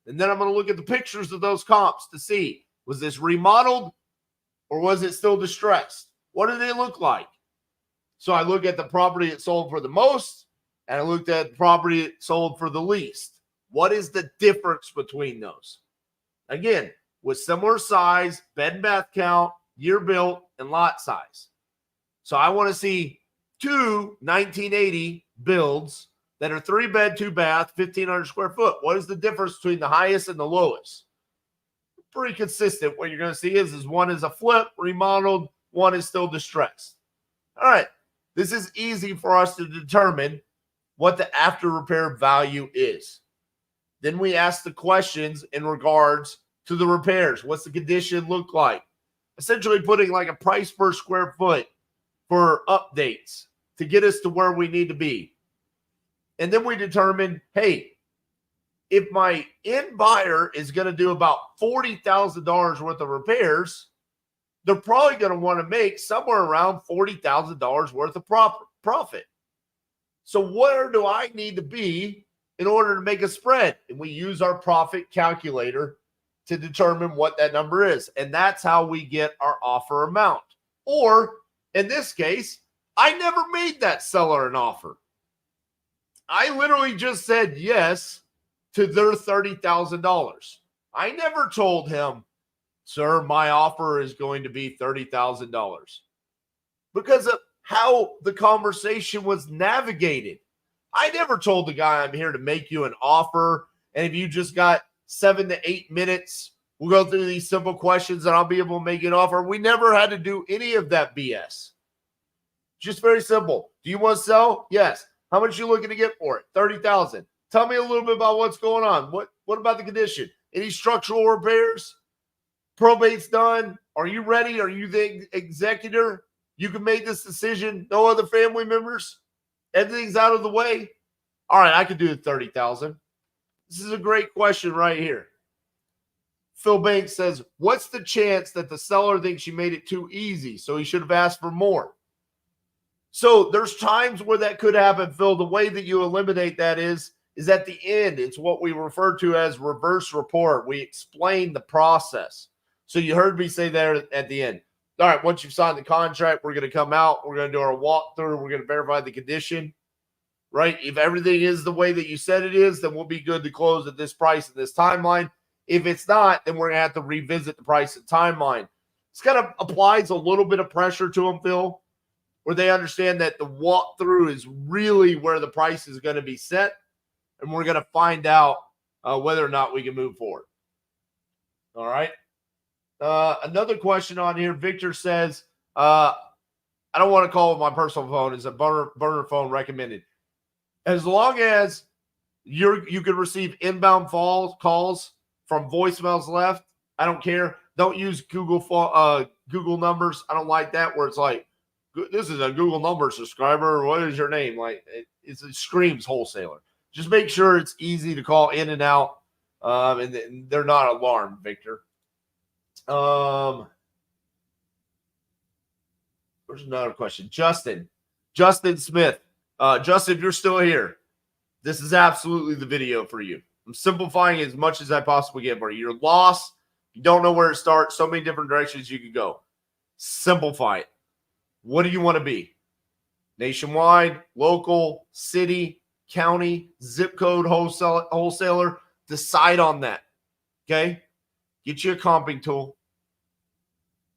And then I'm going to look at the pictures of those comps to see, was this remodeled or was it still distressed? What did it look like? So I look at the property that sold for the most, and I looked at the property that sold for the least. What is the difference between those? Again, with similar size, bed and bath count, year built, and lot size. So I want to see two 1980 builds that are 3-bed, 2-bath, 1,500 square foot. What is the difference between the highest and the lowest? Pretty consistent. What you're going to see is one is a flip, remodeled, one is still distressed. All right. This is easy for us to determine what the after repair value is. Then we ask the questions in regards to the repairs. What's the condition look like? Essentially putting like a price per square foot for updates to get us to where we need to be. And then we determine, hey, if my end buyer is going to do about $40,000 worth of repairs, they're probably going to want to make somewhere around $40,000 worth of profit. So where do I need to be in order to make a spread? And we use our profit calculator to determine what that number is. And that's how we get our offer amount. Or in this case, I never made that seller an offer. I literally just said yes to their $30,000. I never told him, sir, my offer is going to be $30,000 because of how the conversation was navigated. I never told the guy I'm here to make you an offer. And if you just got 7 to 8 minutes, we'll go through these simple questions and I'll be able to make you an offer. We never had to do any of that BS. Just very simple. Do you want to sell? Yes. How much are you looking to get for it? $30,000. Tell me a little bit about what's going on. What about the condition? Any structural repairs? Probate's done. Are you ready? Are you the executor? You can make this decision. No other family members. Everything's out of the way. All right, I could do the $30,000. This is a great question right here. Phil Banks says, what's the chance that the seller thinks you made it too easy, so he should have asked for more? So there's times where that could happen, Phil. The way that you eliminate that is at the end. It's what we refer to as reverse report. We explain the process. So you heard me say there at the end. All right, once you've signed the contract, we're going to come out. We're going to do our walkthrough. We're going to verify the condition, right? If everything is the way that you said it is, then we'll be good to close at this price and this timeline. If it's not, then we're going to have to revisit the price and timeline. This kind of applies a little bit of pressure to them, Phil, where they understand that the walkthrough is really where the price is going to be set, and we're going to find out whether or not we can move forward. All right. Another question on here. Victor says, I don't want to call with my personal phone. It's a burner phone recommended. As long as you can receive inbound calls from voicemails left, I don't care. Don't use Google numbers. I don't like that where it's like, this is a Google number subscriber. What is your name? Like it screams wholesaler. Just make sure it's easy to call in and out, and they're not alarmed, Victor. There's another question. Justin Smith. Justin, if you're still here, this is absolutely the video for you. I'm simplifying as much as I possibly can for you. You're lost. You don't know where to start. So many different directions you could go. Simplify it. What do you want to be? Nationwide, local, city, county, zip code, wholesaler. Decide on that. Okay? Get you a comping tool.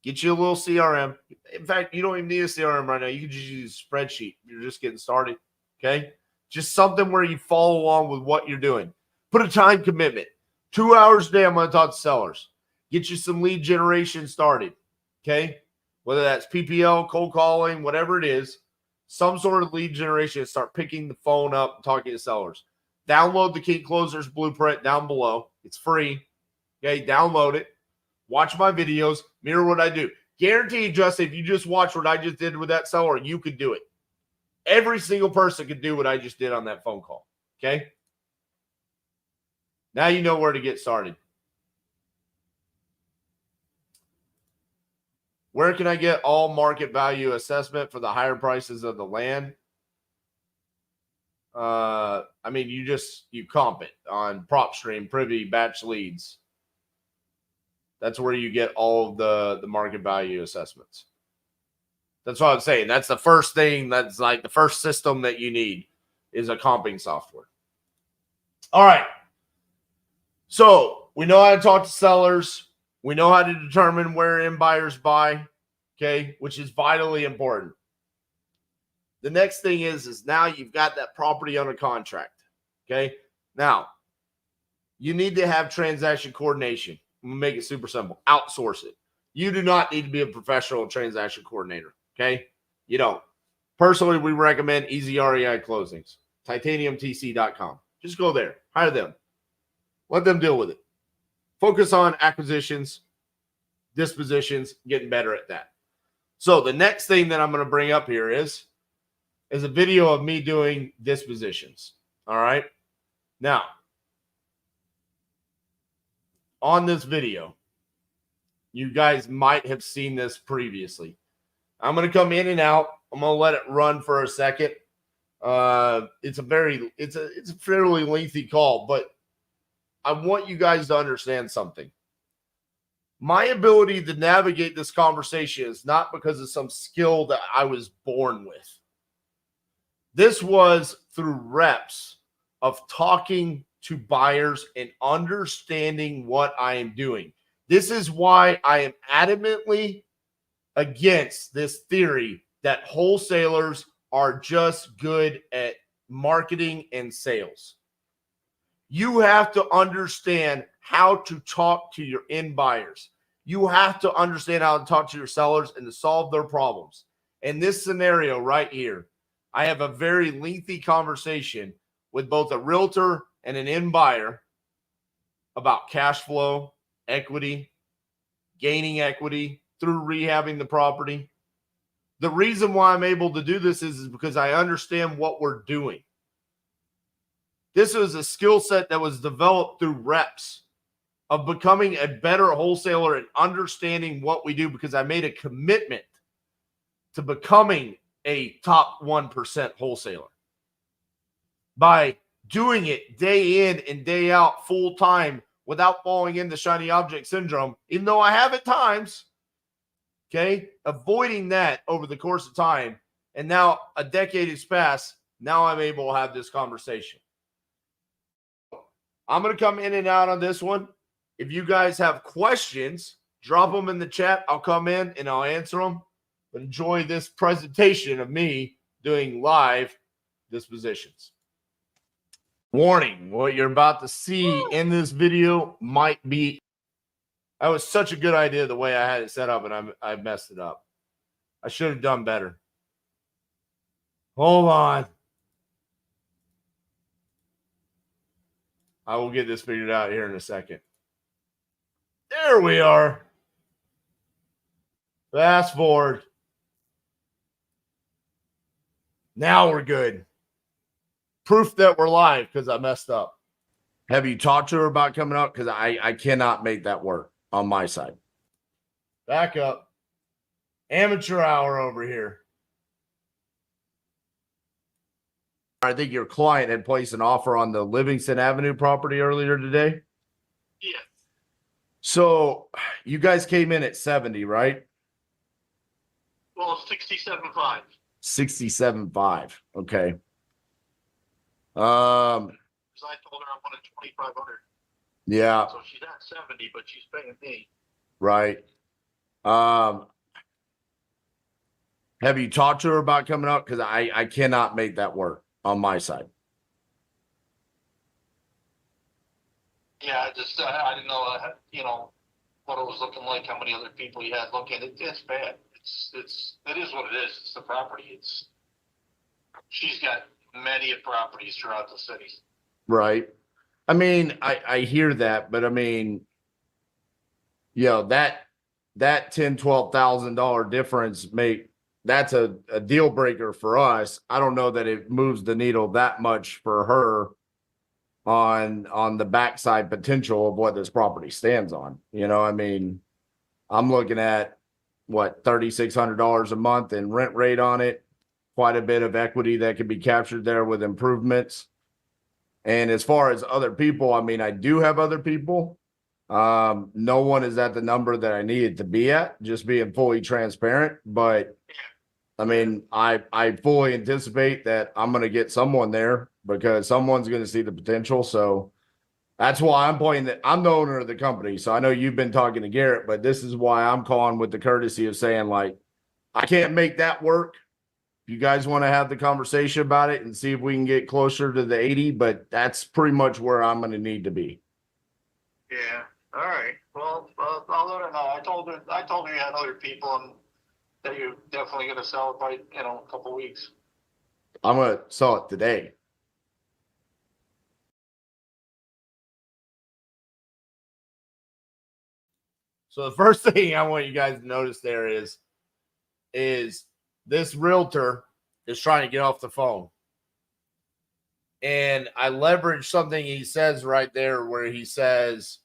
Get you a little CRM. In fact, you don't even need a CRM right now. You can just use a spreadsheet. You're just getting started. Okay? Just something where you follow along with what you're doing. Put a time commitment. 2 hours a day, I'm going to talk to sellers. Get you some lead generation started. Okay? Whether that's PPL, cold calling, whatever it is, some sort of lead generation. Start picking the phone up and talking to sellers. Download the King Closers Blueprint down below. It's free. Okay, download it. Watch my videos. Mirror what I do. Guaranteed, Justin, if you just watch what I just did with that seller, you could do it. Every single person could do what I just did on that phone call. Okay? Now you know where to get started. Where can I get all market value assessment for the higher prices of the land? I mean, you comp it on PropStream, Privy, Batch Leads. That's where you get all of the market value assessments. That's what I'm saying. That's the first thing. That's like the first system that you need is a comping software. All right. So we know how to talk to sellers. We know how to determine where end buyers buy, okay, which is vitally important. The next thing is now you've got that property under contract, okay? Now, you need to have transaction coordination. I'm going to make it super simple. Outsource it. You do not need to be a professional transaction coordinator, okay? You don't. Personally, we recommend Easy REI Closings, titaniumtc.com. Just go there. Hire them. Let them deal with it. Focus on acquisitions, dispositions, getting better at that. So the next thing that I'm going to bring up here is a video of me doing dispositions. All right. Now, on this video, you guys might have seen this previously. I'm going to come in and out. I'm going to let it run for a second. It's a fairly lengthy call, but I want you guys to understand something. My ability to navigate this conversation is not because of some skill that I was born with. This was through reps of talking to buyers and understanding what I am doing. This is why I am adamantly against this theory that wholesalers are just good at marketing and sales. You have to understand how to talk to your end buyers. You have to understand how to talk to your sellers and to solve their problems. In this scenario right here, I have a very lengthy conversation with both a realtor and an end buyer about cash flow, equity, gaining equity through rehabbing the property. The reason why I'm able to do this is because I understand what we're doing. This is a skill set that was developed through reps of becoming a better wholesaler and understanding what we do, because I made a commitment to becoming a top 1% wholesaler by doing it day in and day out full time without falling into shiny object syndrome, even though I have at times, okay, avoiding that over the course of time. And now a decade has passed. Now I'm able to have this conversation. I'm going to come in and out on this one. If you guys have questions, drop them in the chat. I'll come in and I'll answer them. But enjoy this presentation of me doing live dispositions. Warning, what you're about to see in this video might be, that was such a good idea the way I had it set up, and I messed it up. I should have done better. Hold on. I will get this figured out here in a second. There we are. Fast forward. Now we're good. Proof that we're live because I messed up. Have you talked to her about coming out? Because I cannot make that work on my side. Back up. Amateur hour over here. I think your client had placed an offer on the Livingston Avenue property earlier today. Yeah. So you guys came in at 70, right? Well, 67.5. 67.5. Okay. Because I told her I wanted 2,500. Yeah. So she's at 70, but she's paying me. Right. Have you talked to her about coming out? Because I cannot make that work on my side. Yeah, I didn't know, what it was looking like, how many other people you had looking. It's bad. It is what it is. It's the property. She's got many properties throughout the city. Right. I mean, I hear that, but I mean, that $10,000-$12,000 difference that's a deal breaker for us. I don't know that it moves the needle that much for her on the backside potential of what this property stands on. I mean, I'm looking at what, $3,600 a month in rent rate on it, quite a bit of equity that could be captured there with improvements. And as far as other people, I mean, I do have other people. No one is at the number that I needed to be at, just being fully transparent. But I mean, I fully anticipate that I'm going to get someone there because someone's going to see the potential. So that's why I'm playing that. I'm the owner of the company. So I know you've been talking to Garrett, but this is why I'm calling with the courtesy of saying, like, I can't make that work. If you guys want to have the conversation about it and see if we can get closer to the 80, but that's pretty much where I'm going to need to be. Yeah. All right. Well, I'll let her know. I told her you had other people and that you're definitely going to sell it by, a couple weeks. I'm going to sell it today. So the first thing I want you guys to notice there is this realtor is trying to get off the phone. And I leverage something he says right there where he says,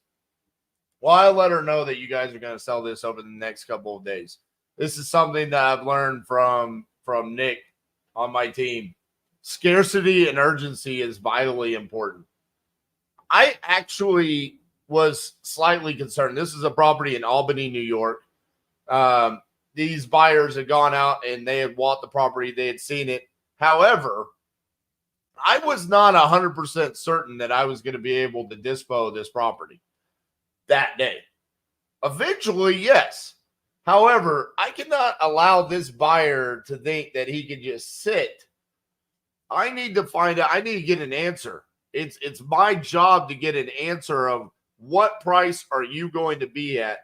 well, I let her know that you guys are going to sell this over the next couple of days. This is something that I've learned from Nick on my team. Scarcity and urgency is vitally important. I actually was slightly concerned. This is a property in Albany, New York. These buyers had gone out and they had bought the property. They had seen it. However, I was not 100% certain that I was going to be able to dispose of this property that day. Eventually, yes. However, I cannot allow this buyer to think that he can just sit. I need to find out. I need to get an answer. It's my job to get an answer of what price are you going to be at,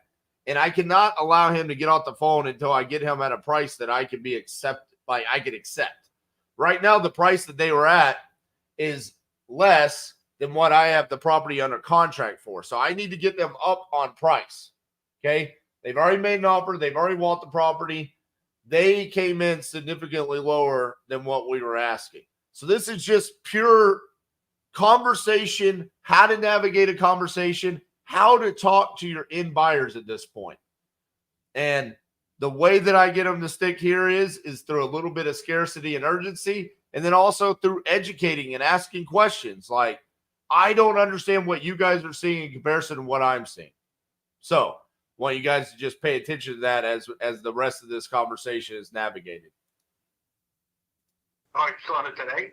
and I cannot allow him to get off the phone until I get him at a price that I can be accepted. Like I can accept. Right now, the price that they were at is less than what I have the property under contract for. So I need to get them up on price. Okay. They've already made an offer. They've already bought the property. They came in significantly lower than what we were asking. So this is just pure conversation, how to navigate a conversation, how to talk to your end buyers at this point. And the way that I get them to stick here is through a little bit of scarcity and urgency, and then also through educating and asking questions like, I don't understand what you guys are seeing in comparison to what I'm seeing. So I want you guys to just pay attention to that as the rest of this conversation is navigated. Oh, you saw it today?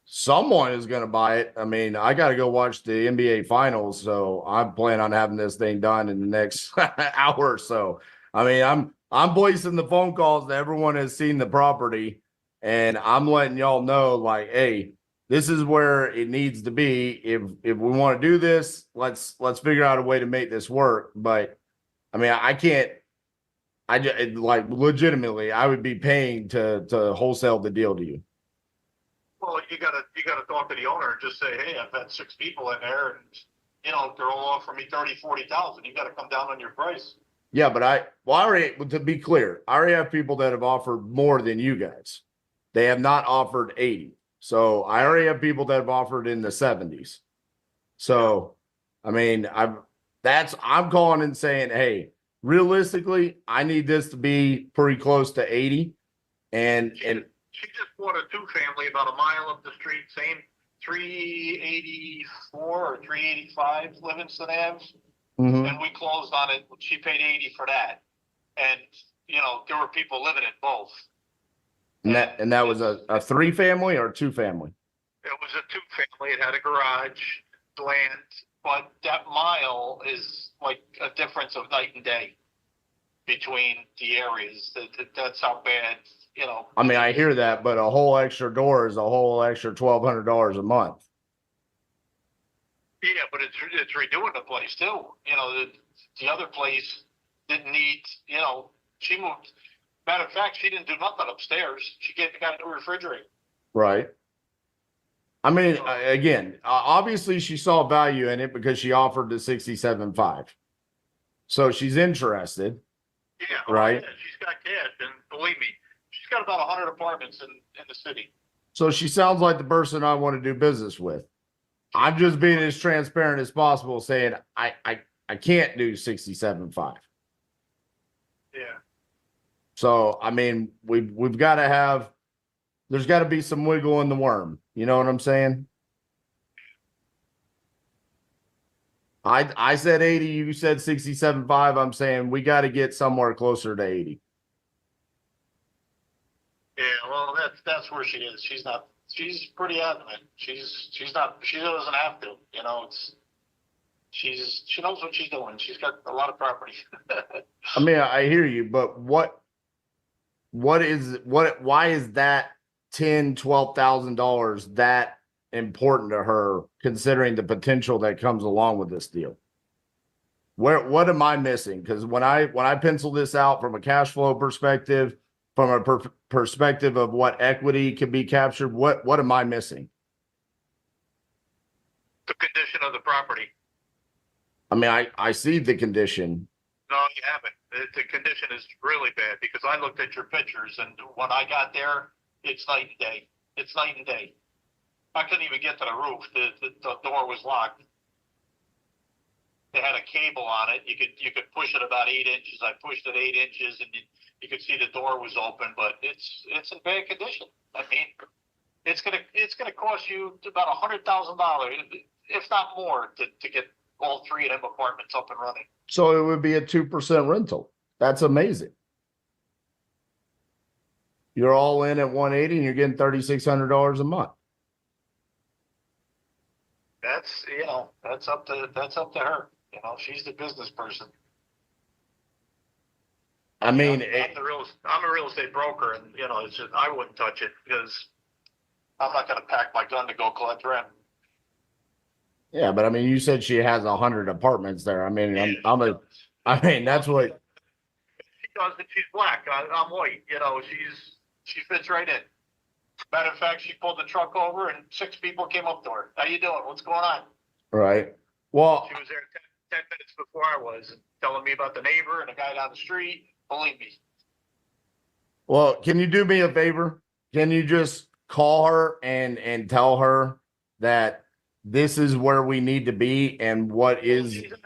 Someone is going to buy it. I mean, I got to go watch the NBA finals, so I'm planning on having this thing done in the next hour or so. I mean, I'm voicing the phone calls that everyone has seen the property, and I'm letting y'all know, like, hey, this is where it needs to be. If we want to do this, let's figure out a way to make this work. But I mean, I can't. I just, like, legitimately, I would be paying to wholesale the deal to you. Well, you gotta talk to the owner and just say, hey, I've had 6 people in there, and they're all offering me 30,000-40,000. You got to come down on your price. Yeah, but to be clear, I already have people that have offered more than you guys. They have not offered 80. So I already have people that have offered in the 70s. So, I mean, I'm calling and saying, hey, realistically, I need this to be pretty close to 80. And She just bought a 2-family about a mile up the street, same 384 or 385 Livingston Ave. mm-hmm. And we closed on it. She paid 80 for that. And, there were people living in both. And that was a 3-family or a 2-family? It was a 2-family. It had a garage, land, but that mile is like a difference of night and day between the areas. That's how bad, I mean, I hear that, but a whole extra door is a whole extra $1,200 a month. Yeah, but it's redoing the place too. The other place didn't need, she moved. Matter of fact, she didn't do nothing upstairs. She got a new refrigerator. Right. I mean, again, obviously she saw value in it because she offered the 67.5. So she's interested. Yeah. Right. Yeah, she's got cash, and believe me, she's got about 100 apartments in the city. So she sounds like the person I want to do business with. I'm just being as transparent as possible, saying I can't do 67.5. Yeah. So I mean, we've got to have. There's got to be some wiggle in the worm. You know what I'm saying? I said 80. You said 67.5. I'm saying we got to get somewhere closer to 80. Yeah. Well, that's where she is. She's pretty adamant. She doesn't have to. She knows what she's doing. She's got a lot of property. I mean, I hear you, but why is that $10,000-$12,000 that important to her, considering the potential that comes along with this deal? What am I missing? Because when I pencil this out from a cash flow perspective, from a perspective of what equity can be captured, what am I missing? The condition of the property. I mean, I see the condition. No, you haven't. The condition is really bad because I looked at your pictures, and when I got there, it's night and day. It's night and day. I couldn't even get to the roof. The door was locked. They had a cable on it. You could push it about 8 inches. I pushed it 8 inches, and you could see the door was open, but it's in bad condition. I mean, it's gonna cost you about $100,000, if not more, to get all 3 of them apartments up and running. So it would be a 2% rental. That's amazing. You're all in at 180 and you're getting $3,600 a month. That's that's up to her. She's the business person. I mean, I'm a real estate broker, and it's just, I wouldn't touch it because I'm not going to pack my gun to go collect rent. yeah, but I mean, you said she has 100 apartments there. I mean, that's what. She does, and she's black. I'm white. She fits right in. Matter of fact, she pulled the truck over, and 6 people came up to her. How you doing? What's going on? Right. Well, she was there 10 minutes before I was, and telling me about the neighbor and the guy down the street. Believe me. Well, can you do me a favor? Can you just call her and tell her that this is where we need to be and what is? She's at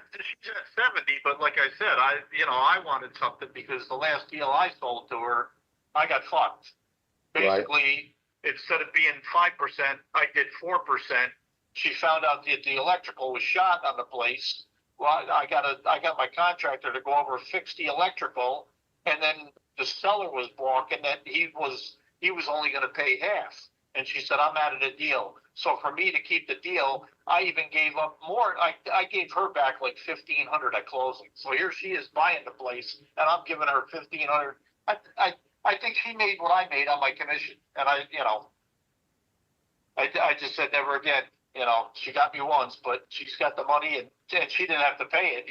70, but like I said, I wanted something because the last deal I sold to her, I got fucked. Basically, instead of being 5%, I did 4%. She found out that the electrical was shot on the place. Well, I got my contractor to go over, fix the electrical, and then the seller was balking that he was only going to pay half. And she said, I'm out of the deal. So for me to keep the deal, I even gave up more. I gave her back like $1,500 at closing. So here she is buying the place, and I'm giving her $1,500. I think she made what I made on my commission, and I just said never again. She got me once, but she's got the money, and she didn't have to pay it.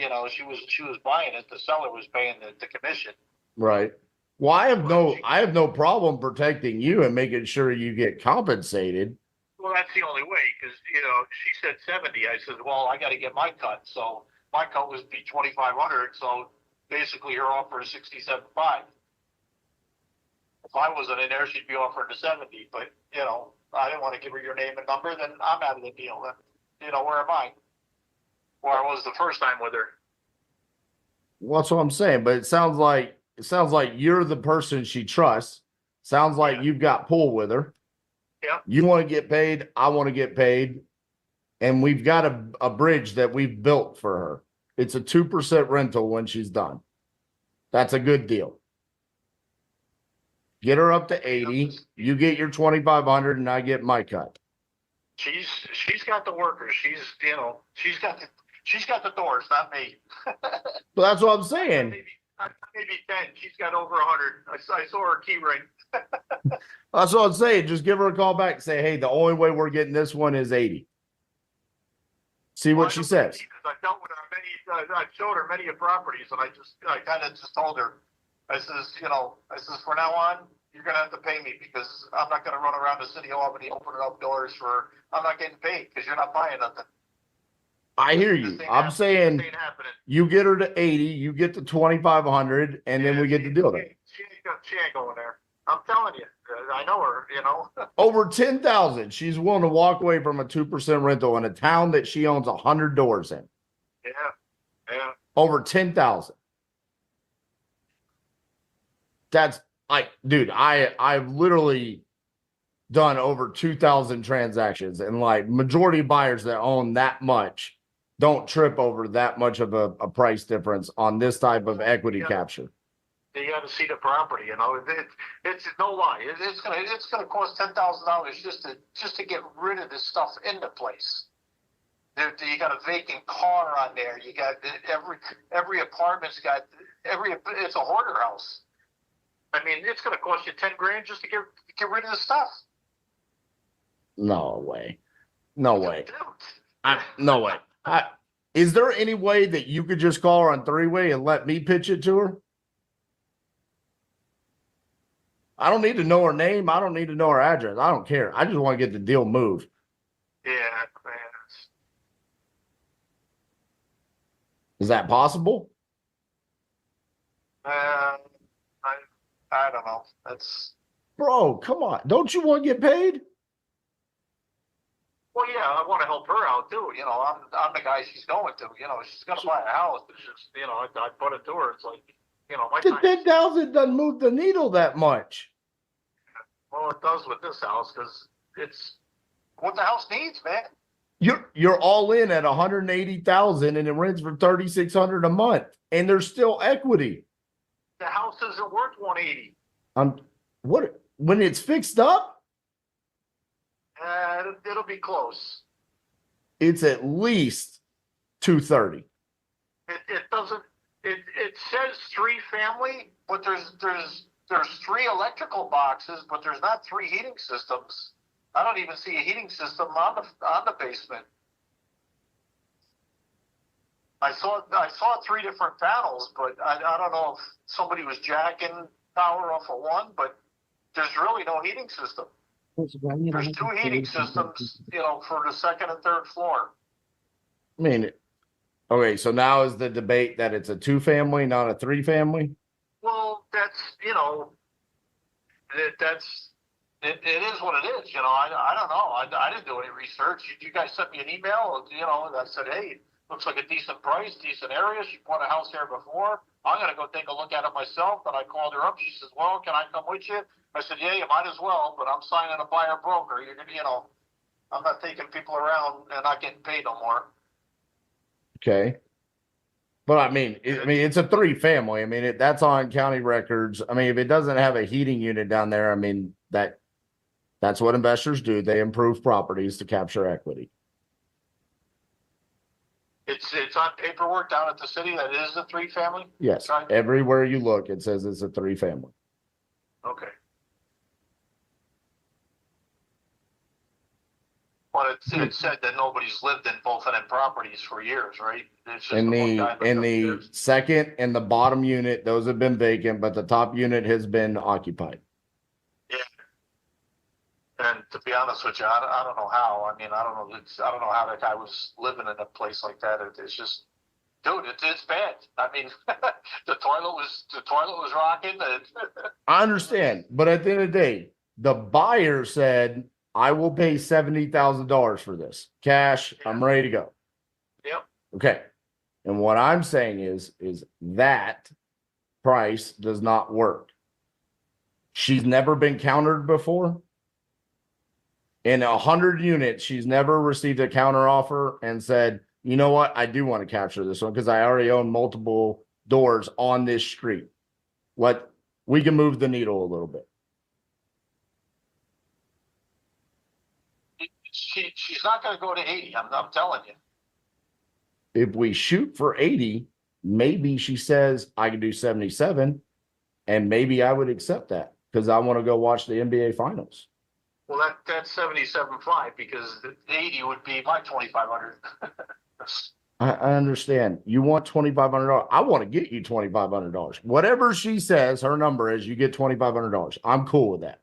She was buying it. The seller was paying the commission. Right. Well, I have no problem protecting you and making sure you get compensated. Well, that's the only way, because she said 70. I said, well, I got to get my cut. So my cut was be 2,500. So basically, her offer is 67.5. If I wasn't in there, she'd be offering to 70. But I didn't want to give her your name and number. Then I'm out of the deal. Then where am I? Where I was the first time with her. Well, that's what I'm saying. But it sounds like you're the person she trusts. Sounds like you've got pull with her. Yeah. You want to get paid. I want to get paid. And we've got a bridge that we've built for her. It's a 2% rental when she's done. That's a good deal. Get her up to 80. You get your 2,500 and I get my cut. She's got the workers. She's got the doors, not me. Well, that's what I'm saying. Maybe 10. She's got over 100. I saw her key ring. That's what I'm saying. Just give her a call back and say, hey, the only way we're getting this one is 80. See what she says. I dealt with her I showed her many properties, and I kind of just told her, I says, from now on, you're going to have to pay me because I'm not going to run around the city of Albany opening up doors I'm not getting paid because you're not buying nothing. I hear you. I'm saying you get her to 80, you get to 2,500, and then we get the deal there. She ain't going there. I'm telling you. I know her, Over 10,000. She's willing to walk away from a 2% rental in a town that she owns 100 doors in. Yeah. Over 10,000. That's like, dude, I've literally done over 2,000 transactions, and like majority of buyers that own that much don't trip over that much of a price difference on this type of equity capture. You got to see the property, it's no lie. It's gonna cost $10,000 just to get rid of this stuff in the place. You got a vacant car on there. You got every apartment's got it's a hoarder house. I mean, it's going to cost you $10,000 just to get rid of the stuff. No way. No way. No way. Is there any way that you could just call her on three-way and let me pitch it to her? I don't need to know her name. I don't need to know her address. I don't care. I just want to get the deal moved. Yeah, man. Is that possible? I don't know. Bro, come on. Don't you want to get paid? Well, yeah, I want to help her out too. I'm the guy she's going to. She's going to buy a house. It's just, I put it to her. It's like, my the 10,000 doesn't move the needle that much. Well, it does with this house because it's what the house needs, man. You're all in at 180,000 and it rents for 3,600 a month, and there's still equity. The house isn't worth 180. What when it's fixed up, It'll be close. it's at least 230. It doesn't. It says 3 family, but there's 3 electrical boxes, but there's not 3 heating systems. I don't even see a heating system on the basement. I saw 3 different panels, but I don't know if somebody was jacking power off of one, but there's really no heating system. There's 2 heating systems, for the second and third floor. I mean, okay, so now is the debate that it's a 2-family, not a 3-family? Well, that's it is what it is. I don't know. I didn't do any research. You guys sent me an email, and I said, hey, looks like a decent price, decent area. She bought a house there before. I'm going to go take a look at it myself. And I called her up. She says, well, can I come with you? I said, yeah, you might as well, but I'm signing a buyer broker. You're going to, I'm not taking people around and not getting paid no more. Okay. But I mean, it's a 3-family. I mean, that's on county records. I mean, if it doesn't have a heating unit down there, I mean, that's what investors do. They improve properties to capture equity. It's on paperwork down at the city that it is a 3-family? Yes. Right. Everywhere you look, it says it's a 3-family. Okay. Well, it said that nobody's lived in both of them properties for years, right? It's just In one guy the lives second and the bottom unit, those have been vacant, but the top unit has been occupied. Yeah. And to be honest with you, I don't know how. I mean, I don't know how that guy was living in a place like that. It's just, dude, it's bad. I mean, the toilet was rocking. I understand, but at the end of the day, the buyer said, I will pay $70,000 for this cash. Yeah. I'm ready to go. Yep. Okay. And what I'm saying is that price does not work. She's never been countered before. In 100 units, she's never received a counter offer and said, you know what? I do want to capture this one because I already own multiple doors on this street. We can move the needle a little bit. She's not going to go to 80. I'm telling you. If we shoot for 80, maybe she says I can do 77, and maybe I would accept that because I want to go watch the NBA Finals. Well, that's 77.5 because the 80 would be my 2,500. I understand. You want $2,500. I want to get you $2,500. Whatever she says, her number is, you get $2,500. I'm cool with that.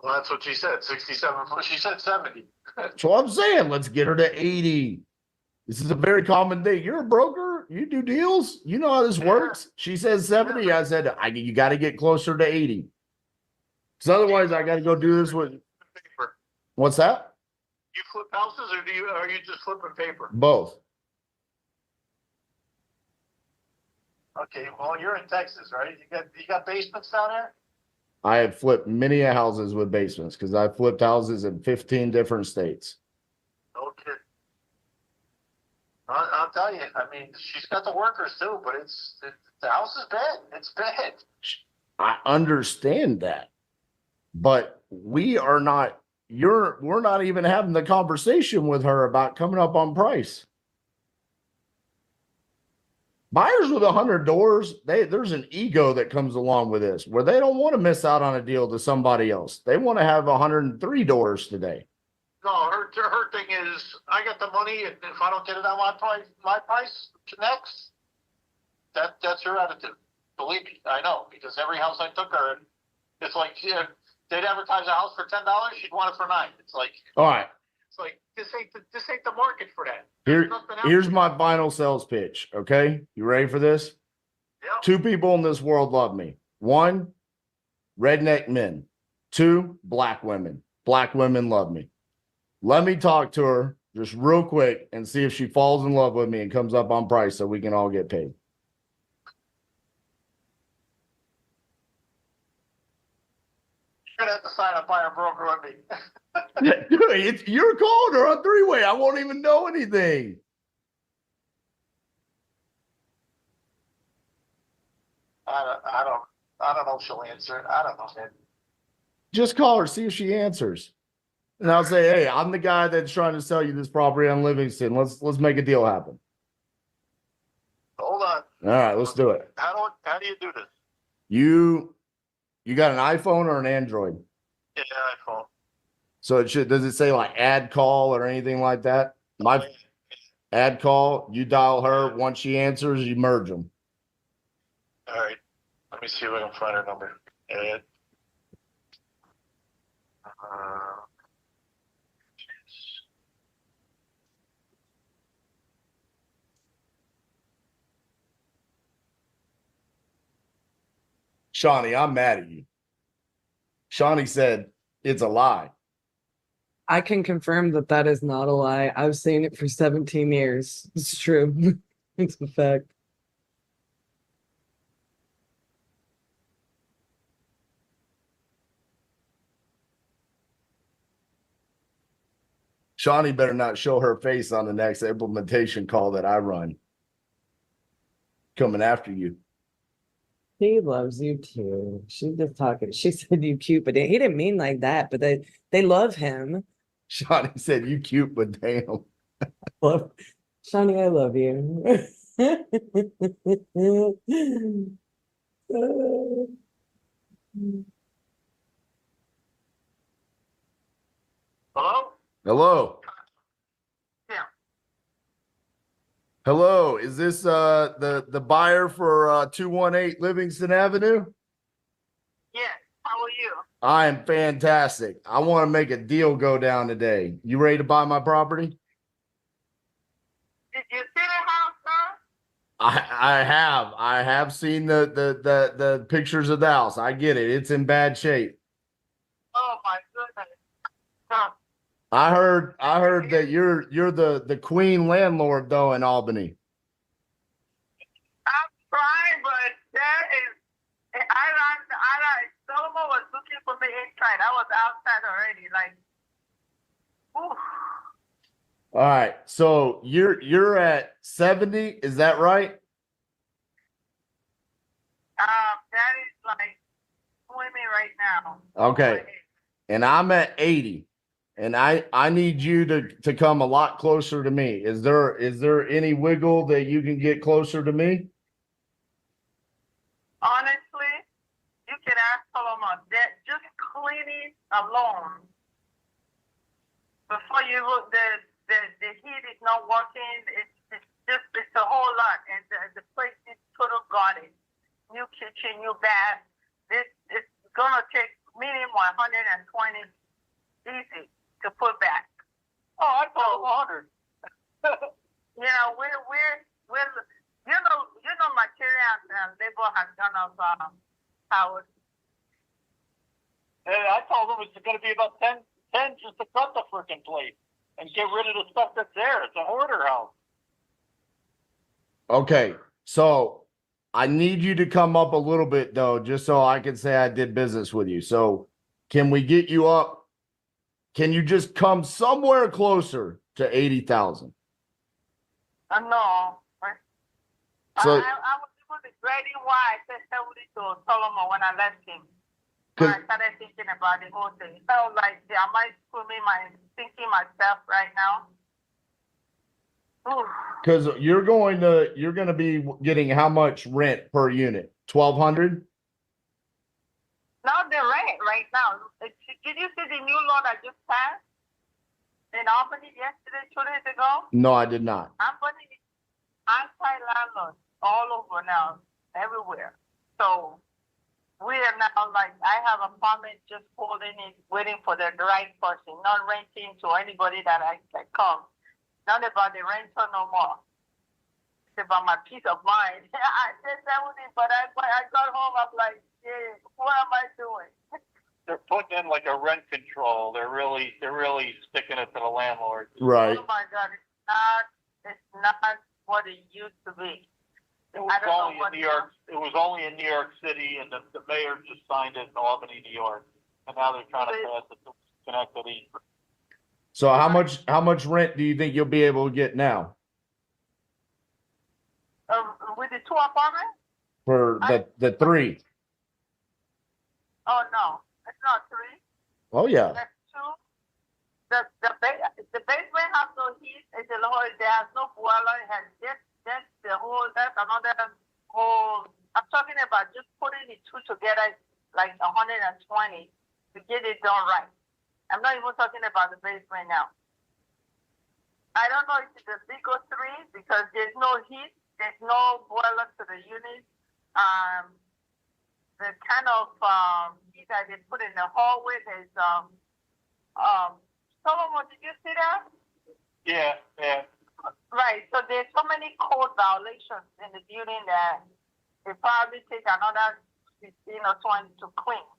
Well, that's what she said. 67. She said 70. That's what I'm saying. Let's get her to 80. This is a very common thing. You're a broker. You do deals. You know how this works. She says 70. I said, you got to get closer to 80. Because otherwise, I got to go do this with. Paper. What's that? You flip houses, or are you just flipping paper? Both. Okay. Well, you're in Texas, right? You got basements down there. I have flipped many houses with basements because I've flipped houses in 15 different states. Okay. I'll tell you. I mean, she's got the workers too, but the house is bad. It's bad. I understand that, but we're not even having the conversation with her about coming up on price. Buyers with 100 doors, there's an ego that comes along with this where they don't want to miss out on a deal to somebody else. They want to have 103 doors today. No, her thing is, I got the money, and if I don't get it on my price next, that's her attitude. Believe me, I know, because every house I took her in, it's like, yeah, they'd advertise a house for $10, she'd want it for $9. It's like, all right. It's like this ain't the market for that. Here's my final sales pitch. Okay, you ready for this? Yep. 2 people in this world love me. 1, redneck men. 2, black women. Black women love me. Let me talk to her just real quick and see if she falls in love with me and comes up on price so we can all get paid. You're gonna have to sign a buyer broker with me. Dude, you're calling her on three-way. I won't even know anything. I don't know if she'll answer it. I don't know, man. Just call her, see if she answers. And I'll say, hey, I'm the guy that's trying to sell you this property on Livingston. Let's make a deal happen. Hold on. All right, let's do it. How do you do this? You got an iPhone or an Android? Yeah, iPhone. So does it say like add call or anything like that? My add call, you dial her. Once she answers, you merge them. All right. Let me see if I can find her number. Ed. Shawnee, I'm mad at you. Shawnee said it's a lie. I can confirm that that is not a lie. I've seen it for 17 years. It's true. It's a fact. Shawnee better not show her face on the next implementation call that I run. Coming after you. He loves you too. She's just talking. She said you cute, but he didn't mean like that. But they love him. Shawnee said, you cute, but damn. Love, Shawnee, I love you. Hello? Hello. Yeah. Hello. Is this the buyer for 218 Livingston Avenue? Yeah. How are you? I am fantastic. I want to make a deal go down today. You ready to buy my property? Did you see the house, sir? I have seen the pictures of the house. I get it. It's in bad shape. Oh my goodness. Huh. I heard that you're the queen landlord though in Albany. I'm trying, but that is Solomon was looking for me inside. I was outside already, like oof. All right. So you're at 70, is that right? That is like swimming right now. Okay. And I'm at 80. And I need you to come a lot closer to me. Is there any wiggle that you can get closer to me? Honestly, you can ask Solomon that just cleaning alone before you look the heat is not working. It's a whole lot, and the place is total gutted. New kitchen, new bath. It's gonna take minimum 120 easy to put back. Oh, I thought 100. You know, we're you know material and labor has gone up, Howard. Hey, I told them it's going to be about 10 just to cut the freaking plate and get rid of the stuff that's there. It's a hoarder house. Okay. So I need you to come up a little bit though, just so I can say I did business with you. So can we get you up? Can you just come somewhere closer to 80,000? No. So, I was regretting why I said 70 to Solomon when I left him. When I started thinking about the whole thing. It felt like, am I thinking myself right now? because you're going to be getting how much rent per unit? 1,200? Not the rent right now. Did you see the new law that just passed in Albany yesterday, 2 days ago? No, I did not. Albany anti-landlords all over now, everywhere. So we are now like, I have an apartment just holding it, waiting for the right person, not renting to anybody that come. Not about the rental no more. It's about my peace of mind. I said that with it, but I got home, I'm like, yeah, what am I doing? They're putting in like a rent control. They're really sticking it to the landlord. Right. Oh my God, it's not what it used to be. It was only in New York City, and the mayor just signed it in Albany, New York, and now they're trying to pass it to Schenectady. So how much rent do you think you'll be able to get now With the 2 apartments? for the 3? Oh no, it's not 3. Oh yeah. That's 2. The basement has no heat. It's a whole. There has no boiler. It has that's the whole. That's another whole. I'm talking about just putting the 2 together, like 120 to get it done right. I'm not even talking about the basement now. I don't know if it's a big or 3 because there's no heat. There's no boiler to the unit. The kind of heat that they put in the hallway is Solomon, did you see that? Yeah. Right. So there's so many code violations in the building that it probably take another 15 or 20 to clean.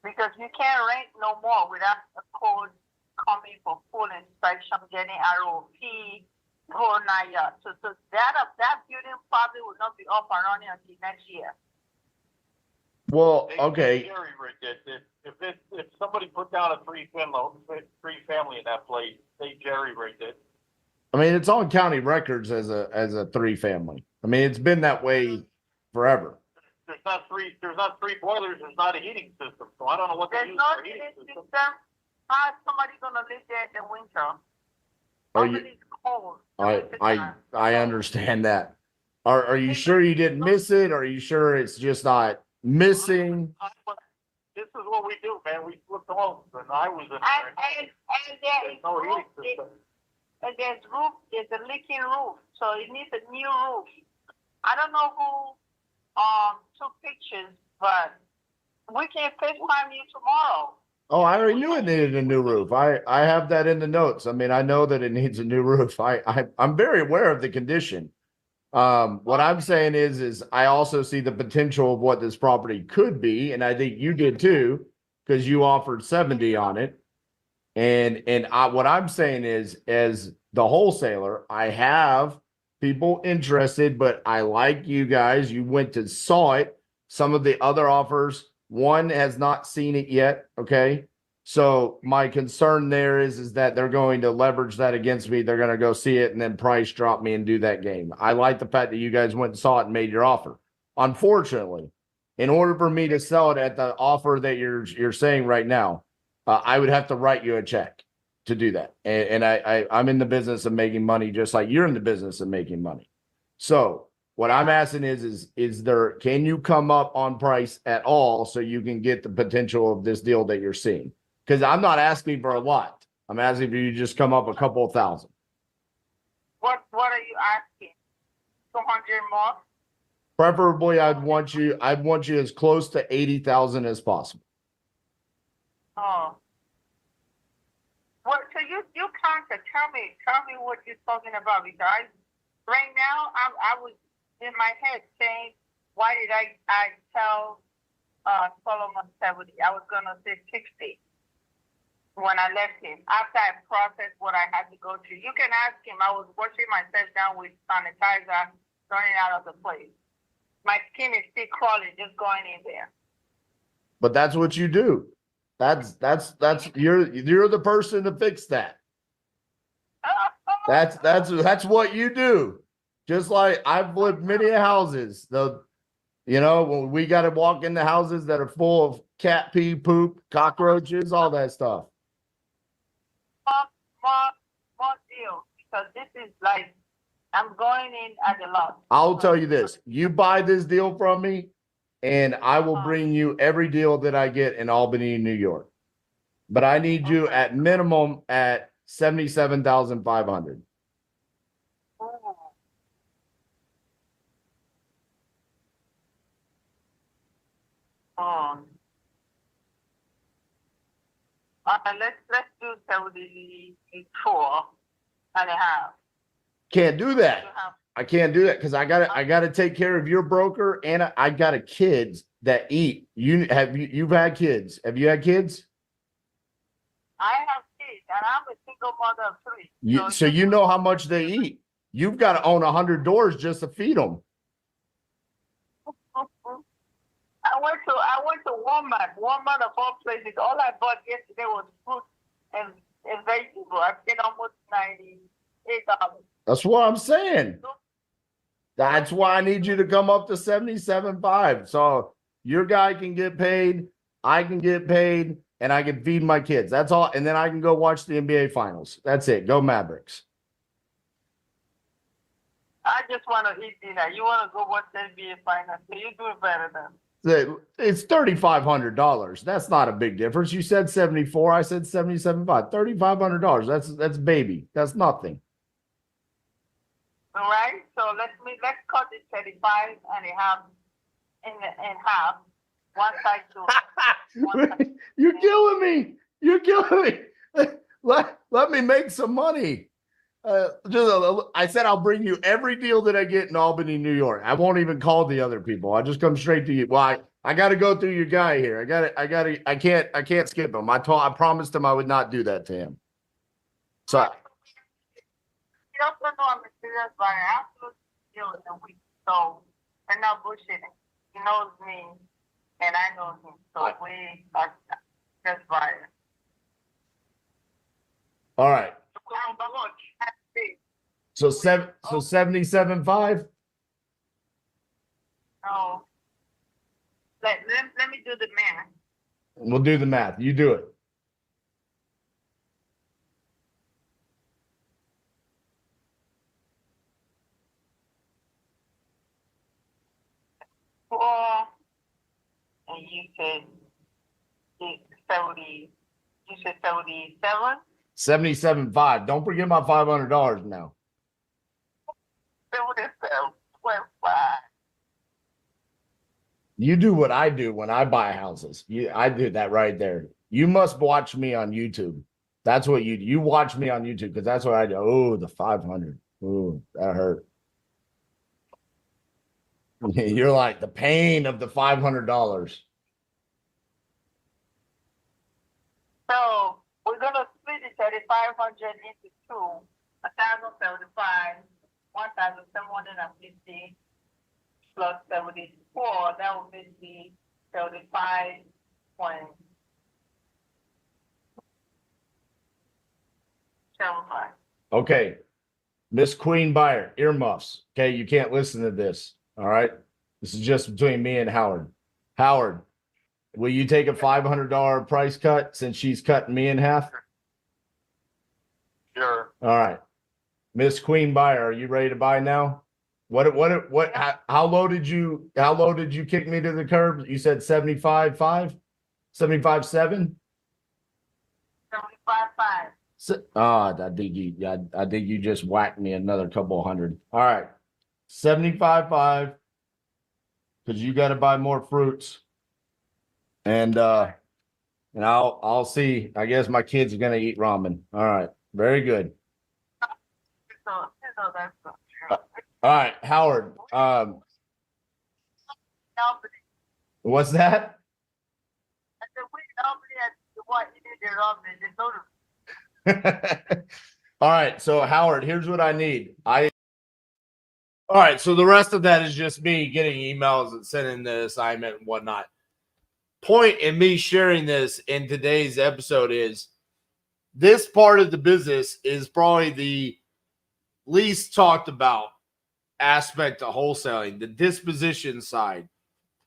Because you can't rent no more without a code coming for full inspection, getting ROP, whole 9 yards. So that building probably will not be up and running until next year. Well, They okay. jerry-rigged it. If somebody put down a three family in that place, they jerry-rigged it. I mean, it's on county records as a 3 family. I mean, it's been that way forever. There's not three boilers. There's not a heating system. So I don't know what they There's use no for a heating heating system. system. How is somebody gonna live there in the winter? Are you- It's cold. I understand that. Are you sure you didn't miss it? Are you sure it's just not missing? This is what we do, man. We flip the homes, and I was in there. And there There's is no roof. heating system. And there's a leaking roof, so it needs a new roof. I don't know who took pictures, but we can FaceTime you tomorrow. Oh, I already knew it needed a new roof. I have that in the notes. I mean, I know that it needs a new roof. I'm very aware of the condition. What I'm saying is I also see the potential of what this property could be, and I think you did too, because you offered 70 on it. And what I'm saying is, as the wholesaler, I have people interested, but I like you guys. You went to saw it. Some of the other offers, one has not seen it yet. Okay. So my concern there is that they're going to leverage that against me. They're going to go see it and then price drop me and do that game. I like the fact that you guys went and saw it and made your offer. Unfortunately, in order for me to sell it at the offer that you're saying right now, I would have to write you a check to do that. And I'm in the business of making money, just like you're in the business of making money. So what I'm asking is there, can you come up on price at all so you can get the potential of this deal that you're seeing? Because I'm not asking for a lot. I'm asking for you to just come up a couple of thousand. What are you asking? 200 more? Preferably, I'd want you as close to 80,000 as possible. Oh. Well, so you can't tell me what you're talking about, because right now I was in my head saying, why did I tell Solomon 70? I was gonna say 60 when I left him, after I processed what I had to go through. You can ask him. I was washing myself down with sanitizer, running out of the place. My skin is still crawling just going in there. But that's what you do. That's you're the person to fix that. That's what you do. Just like I've flipped many houses. When we got to walk into houses that are full of cat pee, poop, cockroaches, all that stuff. More deal, because this is like I'm going in at a loss. I'll tell you this: you buy this deal from me, and I will bring you every deal that I get in Albany, New York. But I need you at minimum at 77,500. Let's do 74 and a half. Can't do that. I can't do that because I gotta take care of your broker, and I got a kids that eat. You've had kids. Have you had kids? I have kids, and I'm a single mother of 3. So you know how much they eat. You've got to own 100 doors just to feed them. I went to Walmart. Walmart of all places. All I bought yesterday was fruit and invaluable. I paid almost $98. That's what I'm saying. That's why I need you to come up to 77.5. So your guy can get paid, I can get paid, and I can feed my kids. That's all. And then I can go watch the NBA finals. That's it. Go Mavericks. I just want to eat dinner. You want to go watch the NBA finals? So you do it better than. It's $3,500. That's not a big difference. You said 74. I said 77.5. $3,500. That's baby. That's nothing. All right. So let's cut it 35 and a half in half. One side to. You're killing me. You're killing me. Let me make some money. I said I'll bring you every deal that I get in Albany, New York. I won't even call the other people. I just come straight to you. Well, I got to go through your guy here. I can't skip him. I promised him I would not do that to him. So You also know I'm a serious buyer. I have to deal with the week, so I'm not bullshitting. He knows me, and I know him. So we are just buyers. all right. So 77.5. No. Let me do the math. We'll do the math. You do it. And you said 70. You said 77. 77.5. Don't forget my $500 now. 77.5. You do what I do when I buy houses. I do that right there. You must watch me on YouTube. That's what you watch me on YouTube because that's what I do. Oh, the 500. Oh, that hurt. You're like the pain of the $500. So we're gonna split it 3,500 into two. 1,075, 1,750 plus 74. That would be 35.75. Okay. Miss Queen Buyer, earmuffs. Okay, you can't listen to this. All right. This is just between me and Howard. Howard, will you take a $500 price cut since she's cutting me in half? Sure. All right. Miss Queen Buyer, are you ready to buy now? How low did you kick me to the curb? You said 75.5? 75.7? 75.5. I think you just whacked me another couple hundred. All right. 75.5. Because you got to buy more fruits. And I'll see. I guess my kids are gonna eat ramen. All right. Very good. So that's not true. All right, Howard. What's that? I said, we nobody had what you did their ramen. Just notice. All right, so Howard, here's what I need. All right, so the rest of that is just me getting emails and sending the assignment and whatnot. Point in me sharing this in today's episode is this part of the business is probably the least talked about aspect of wholesaling, the disposition side,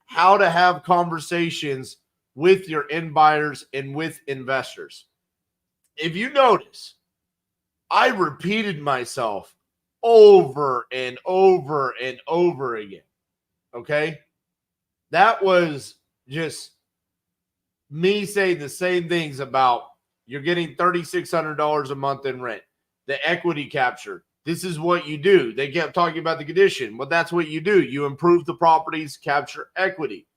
how to have conversations with your end buyers and with investors. If you notice, I repeated myself over and over and over again. Okay? That was just me saying the same things about you're getting $3,600 a month in rent, the equity capture. This is what you do. They kept talking about the condition. Well, that's what you do. You improve the properties, capture equity.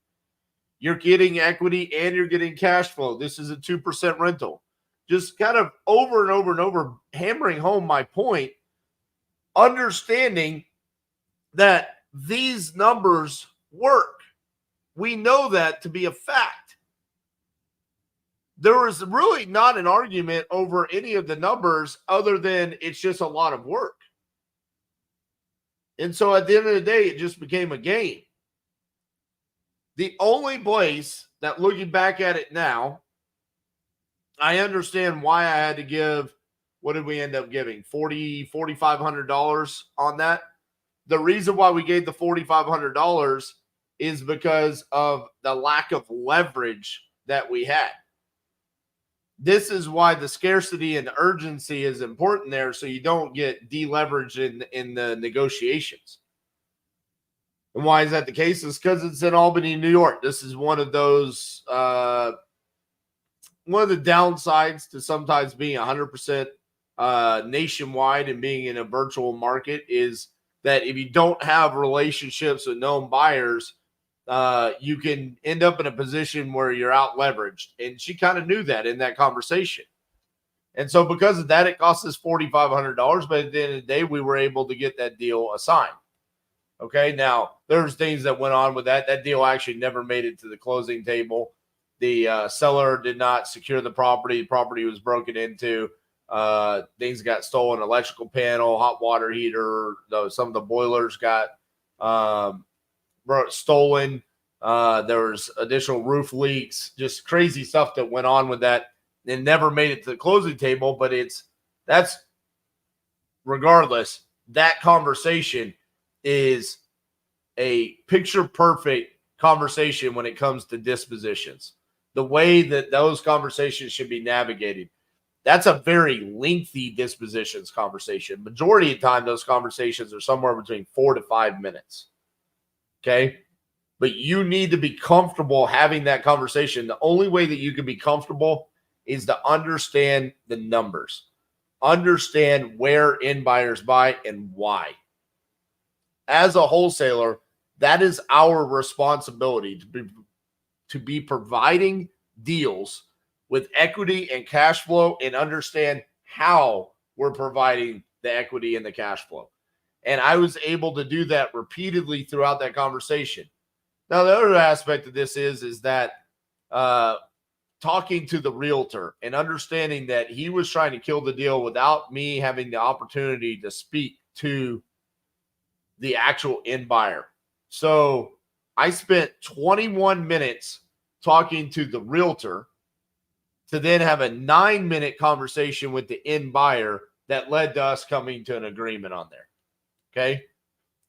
You're getting equity and you're getting cash flow. This is a 2% rental. Just kind of over and over and over, hammering home my point, understanding that these numbers work. We know that to be a fact. There is really not an argument over any of the numbers other than it's just a lot of work. And so at the end of the day, it just became a game. The only place that, looking back at it now, I understand why I had to give, what did we end up giving? $4,500 on that. The reason why we gave the $4,500 is because of the lack of leverage that we had. This is why the scarcity and urgency is important there, so you don't get deleveraged in the negotiations. And why is that the case? It's because it's in Albany, New York. This is one of those, one of the downsides to sometimes being 100% nationwide and being in a virtual market is that if you don't have relationships with known buyers, you can end up in a position where you're out leveraged. And she kind of knew that in that conversation. And so because of that, it cost us $4,500. But at the end of the day, we were able to get that deal assigned. Okay, now there's things that went on with that. That deal actually never made it to the closing table. The seller did not secure the property. The property was broken into. Things got stolen, electrical panel, hot water heater. Some of the boilers got stolen. There was additional roof leaks, just crazy stuff that went on with that. It never made it to the closing table, but that's regardless, that conversation is a picture perfect conversation when it comes to dispositions. The way that those conversations should be navigated. That's a very lengthy dispositions conversation. Majority of the time, those conversations are somewhere between 4 to 5 minutes. Okay? But you need to be comfortable having that conversation. The only way that you can be comfortable is to understand the numbers. Understand where end buyers buy and why. As a wholesaler, that is our responsibility to be providing deals with equity and cash flow and understand how we're providing the equity and the cash flow. And I was able to do that repeatedly throughout that conversation. Now, the other aspect of this is that talking to the realtor and understanding that he was trying to kill the deal without me having the opportunity to speak to the actual end buyer. So I spent 21 minutes talking to the realtor to then have a 9-minute conversation with the end buyer that led to us coming to an agreement on there. Okay.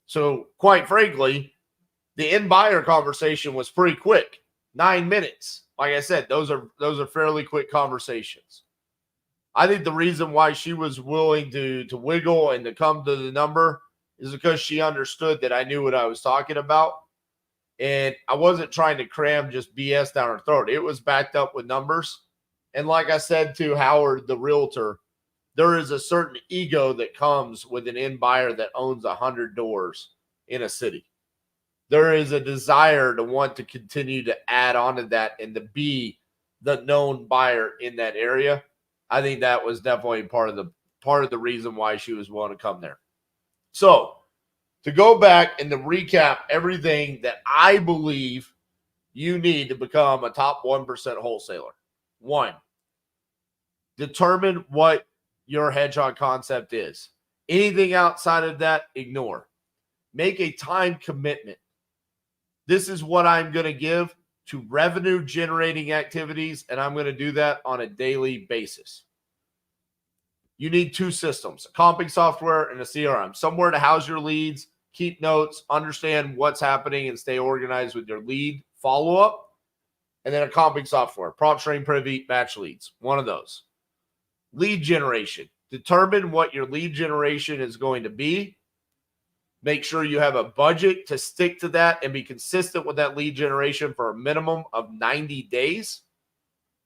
So quite frankly, the end buyer conversation was pretty quick, 9 minutes. Like I said, those are fairly quick conversations. I think the reason why she was willing to wiggle and to come to the number is because she understood that I knew what I was talking about. And I wasn't trying to cram just BS down her throat. It was backed up with numbers. And like I said to Howard, the realtor, there is a certain ego that comes with an end buyer that owns 100 doors in a city. There is a desire to want to continue to add on to that and to be the known buyer in that area. I think that was definitely part of the reason why she was willing to come there. So to go back and to recap everything that I believe you need to become a top 1% wholesaler. 1, determine what your hedgehog concept is. Anything outside of that, ignore. Make a time commitment. This is what I'm going to give to revenue generating activities, and I'm going to do that on a daily basis. You need 2 systems, a comping software and a CRM, somewhere to house your leads, keep notes, understand what's happening, and stay organized with your lead follow-up. And then a comping software, PropStream, Privy, Match Leads, one of those. Lead generation. Determine what your lead generation is going to be. Make sure you have a budget to stick to that and be consistent with that lead generation for a minimum of 90 days.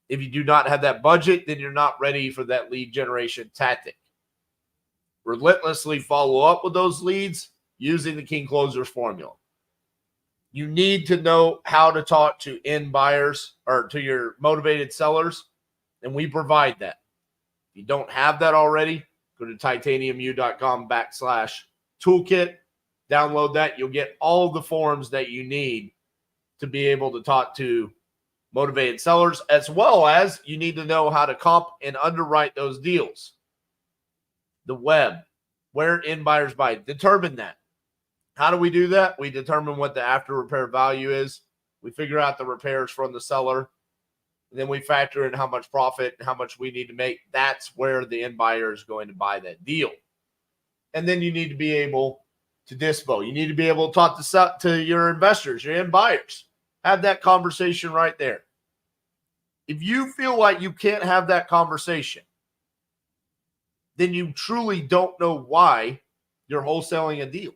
If you do not have that budget, then you're not ready for that lead generation tactic. Relentlessly follow up with those leads using the King Closers formula. You need to know how to talk to end buyers or to your motivated sellers, and we provide that. If you don't have that already, go to titaniumview.com/toolkit. Download that. You'll get all the forms that you need to be able to talk to motivated sellers, as well as you need to know how to comp and underwrite those deals. The web, where end buyers buy, determine that. How do we do that? We determine what the after repair value is. We figure out the repairs from the seller. And then we factor in how much profit and how much we need to make. That's where the end buyer is going to buy that deal. And then you need to be able to dispo. You need to be able to talk to your investors, your end buyers. Have that conversation right there. If you feel like you can't have that conversation, then you truly don't know why you're wholesaling a deal.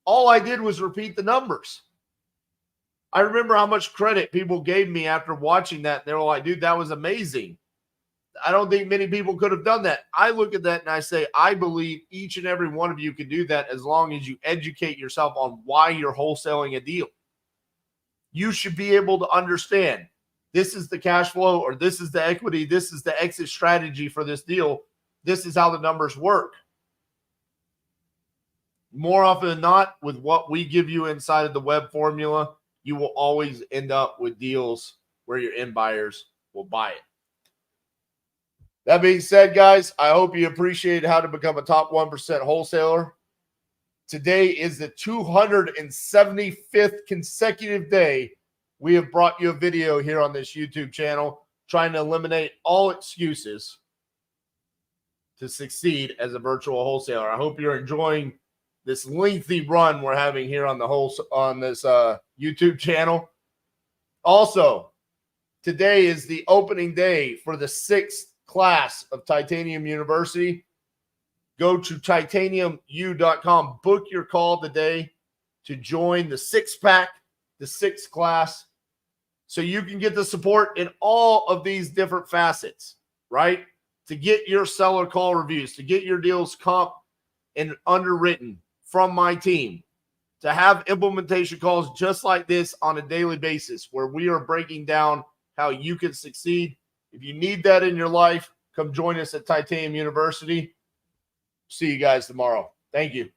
All I did was repeat the numbers. I remember how much credit people gave me after watching that. They were like, dude, that was amazing. I don't think many people could have done that. I look at that and I say, I believe each and every one of you can do that as long as you educate yourself on why you're wholesaling a deal. You should be able to understand this is the cash flow, or this is the equity, this is the exit strategy for this deal. This is how the numbers work. More often than not, with what we give you inside of the web formula, you will always end up with deals where your end buyers will buy it. That being said, guys, I hope you appreciate how to become a top 1% wholesaler. Today is the 275th consecutive day we have brought you a video here on this YouTube channel trying to eliminate all excuses to succeed as a virtual wholesaler. I hope you're enjoying this lengthy run we're having here on this YouTube channel. Also, today is the opening day for the 6th class of Titanium University. Go to titaniumu.com. Book your call today to join the 6-pack, the 6th class, so you can get the support in all of these different facets, right? To get your seller call reviews, to get your deals comp and underwritten from my team, to have implementation calls just like this on a daily basis where we are breaking down how you can succeed. If you need that in your life, come join us at Titanium University. See you guys tomorrow. Thank you.